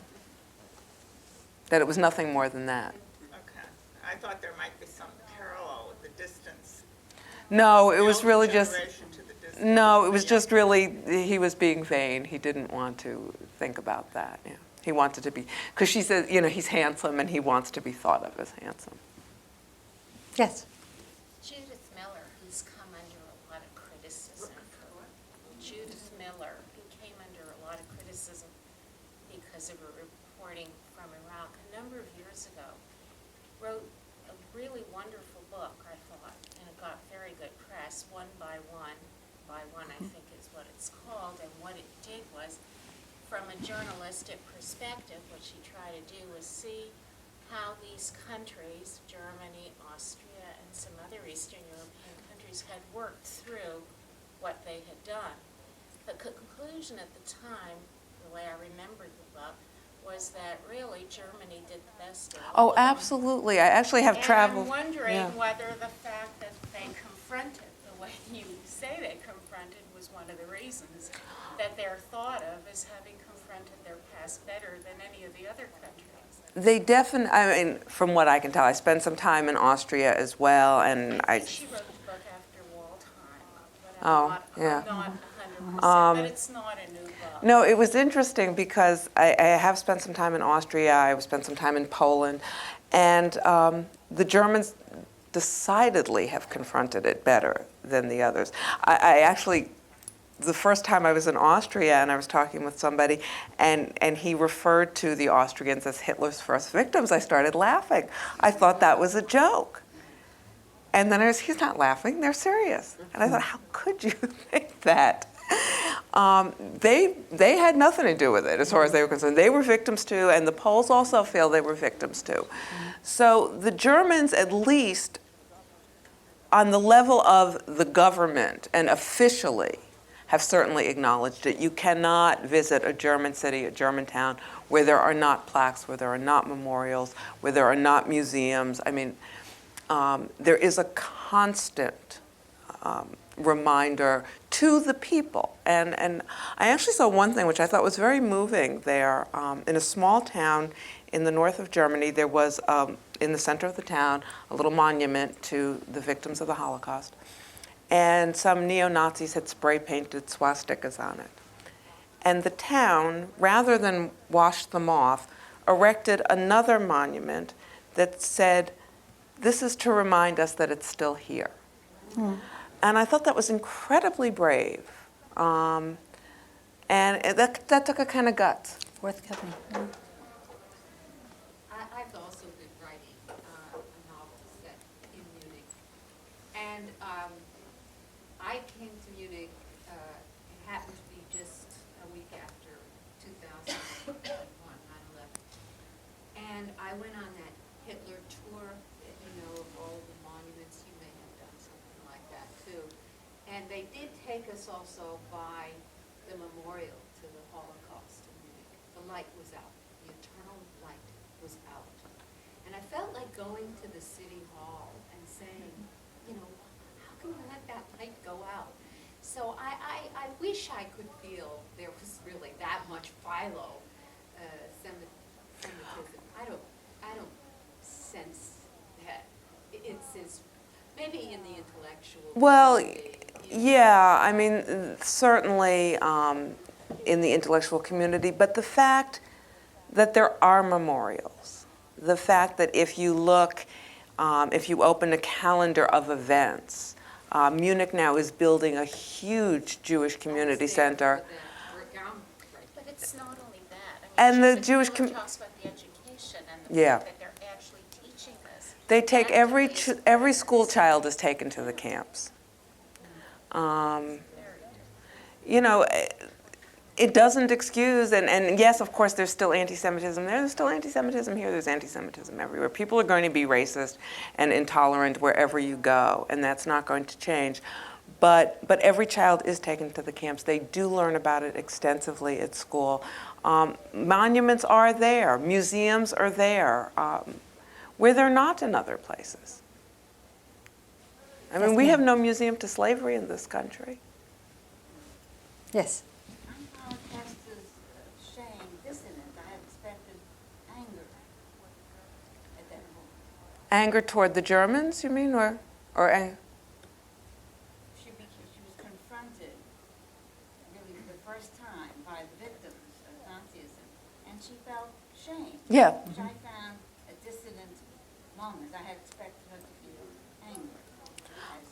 That it was nothing more than that. Okay. I thought there might be some parallel with the distance. No, it The was older really just, generation to the distance no, it of was the just younger. really, he was being vain. He didn't want to think about that. Yeah. He wanted to be, because she said, he's handsome and he wants to be thought of as handsome. Yes. Judith Miller, who's come under a lot of criticism. Judith Miller, who came under a lot of criticism because of her reporting from Iraq a number of years ago, wrote a really wonderful book, I thought, and it got very good press, One by One, I think is what it's called, and what it did was, from a journalistic perspective, what she tried to do was see how these countries, Germany, Austria, and some other Eastern European countries, had worked through what they had done. The conclusion at the time, the way I remembered the book, was that really Germany did the best of Oh, all of them. absolutely. I actually have traveled. And I'm wondering yeah. whether the fact that they confronted, the way you say they confronted, was one of the reasons that they're thought of as having confronted their past better than any of the other countries. They definitely, I mean, from what I can tell, I spent some time in Austria as well, and I think she wrote the book after Waldheim, but yeah. I'm not 100%, but it's not a new book. No, it was interesting because I have spent some time in Austria, I spent some time in Poland, and the Germans decidedly have confronted it better than the others. I actually, the first time I was in Austria and I was talking with somebody and he referred to the Austrians as Hitler's first victims, I started laughing. I thought that was a joke. And then he's not laughing, they're serious. And I thought, how could you think that? They had nothing to do with it as far as they were concerned. They were victims too, and the Poles also feel they were victims too. So the Germans, at least on the level of the government and officially, have certainly acknowledged it. You cannot visit a German city, a German town, where there are not plaques, where there are not memorials, where there are not museums. I mean, there is a constant reminder to the people. And I actually saw one thing which I thought was very moving there. In a small town in the north of Germany, there was, in the center of the town, a little monument to the victims of the Holocaust. And some neo-Nazis had spray-painted swastikas on it. And the town, rather than wash them off, erected another monument that said, this is to remind us that it's still here. And I thought that was incredibly brave. And that took a kind of guts. Forthcoming. I've also been writing a novel set in Munich. And I came to Munich, it happened to be just a week after 2001, 9/11. And I went on that Hitler tour, of all the monuments. You may have done something like that too. And they did take us also by the memorial to the Holocaust in Munich. The light was out. The eternal light was out. And I felt like going to the city hall and saying, how can you let that light go out? So I wish I could feel there was really that much philo-semitism. I don't sense that. It's maybe in the intellectual. Well, community, yeah, I mean, certainly in the intellectual community, but the fact that there are memorials, the fact that if you look, if you open a calendar of events, Munich now is building a huge Jewish community center. But it's not only that. And the the Jewish talks about the education and the Yeah. fact that they're actually teaching this. They take That every is every school child is taken to the camps. You know, it doesn't excuse, and yes, of course, there's still anti-Semitism there. There's still anti-Semitism here. There's anti-Semitism everywhere. People are going to be racist and intolerant wherever you go, and that's not going to change. But every child is taken to the camps. They do learn about it extensively at school. Monuments are there. Museums are there, where they're not in other places. I mean, we have no museum to slavery in this country. Yes. I found Hester's shame dissonant. I expected anger at that moment. Anger toward the Germans, you mean, or anger? She was confronted, really for the first time, by the victims of Nazism, and she felt shame. Yeah. Which I found a dissonant moment. I had expected her to feel anger as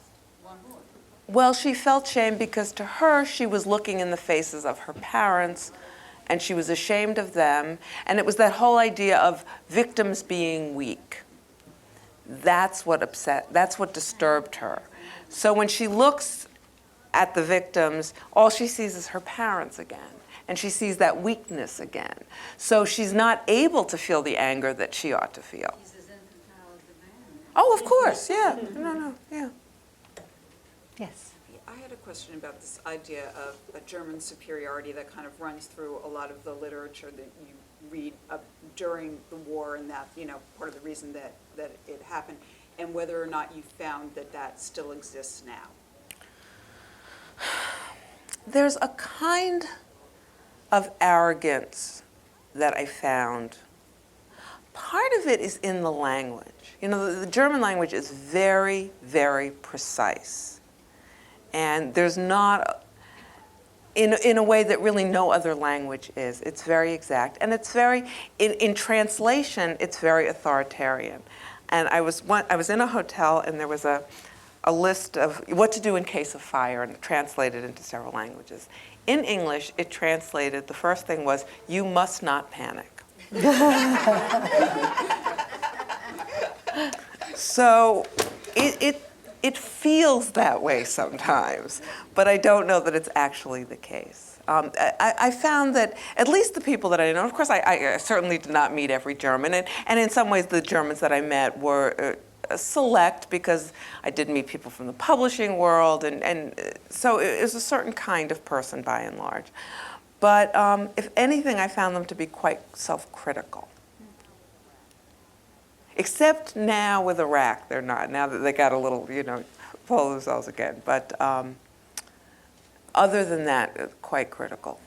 one would. Well, she felt shame because to her, she was looking in the faces of her parents, and she was ashamed of them. And it was that whole idea of victims being weak. That's what disturbed her. So when she looks at the victims, all she sees is her parents again. And she sees that weakness again. So she's not able to feel the anger that she ought to feel. He's as infantile as the man. Oh, of course, yeah. No, yeah. Yes. I had a question about this idea of a German superiority that kind of runs through a lot of the literature that you read during the war, and that, you know, part of the reason that it happened, and whether or not you found that that still exists now. There's a kind of arrogance that I found. Part of it is in the language. You know, the German language is very, very precise. And there's not, in a way that really no other language is. It's very exact. And it's very, in translation, it's very authoritarian. And I was in a hotel, and there was a list of what to do in case of fire, and translated into several languages. In English, it translated, the first thing was, you must not panic. So it feels that way sometimes, but I don't know that it's actually the case. I found that at least the people that I know, of course I certainly did not meet every German, and in some ways the Germans that I met were select, because I did meet people from the publishing world, and so it was a certain kind of person by and large. But if anything, I found them to be quite self-critical. Except now with Iraq, they're not. Now that they got a little, you know, full of themselves again. But other than that, quite critical.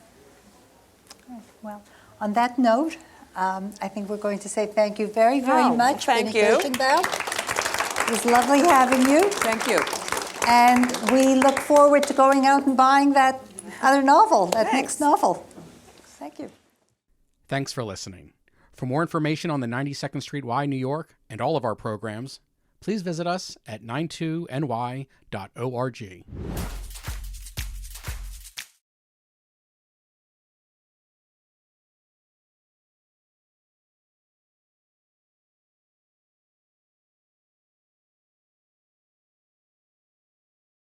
Well, on that note, I think we're going to say thank you very, very much, thank Binnie you. Kirshenbaum. It was lovely having you. Thank you. And we look forward to going out and buying that other novel, that next novel. Thank you. Thanks for listening. For more information on the 92nd Street Y, New York, and all of our programs, please visit us at 92ny.org.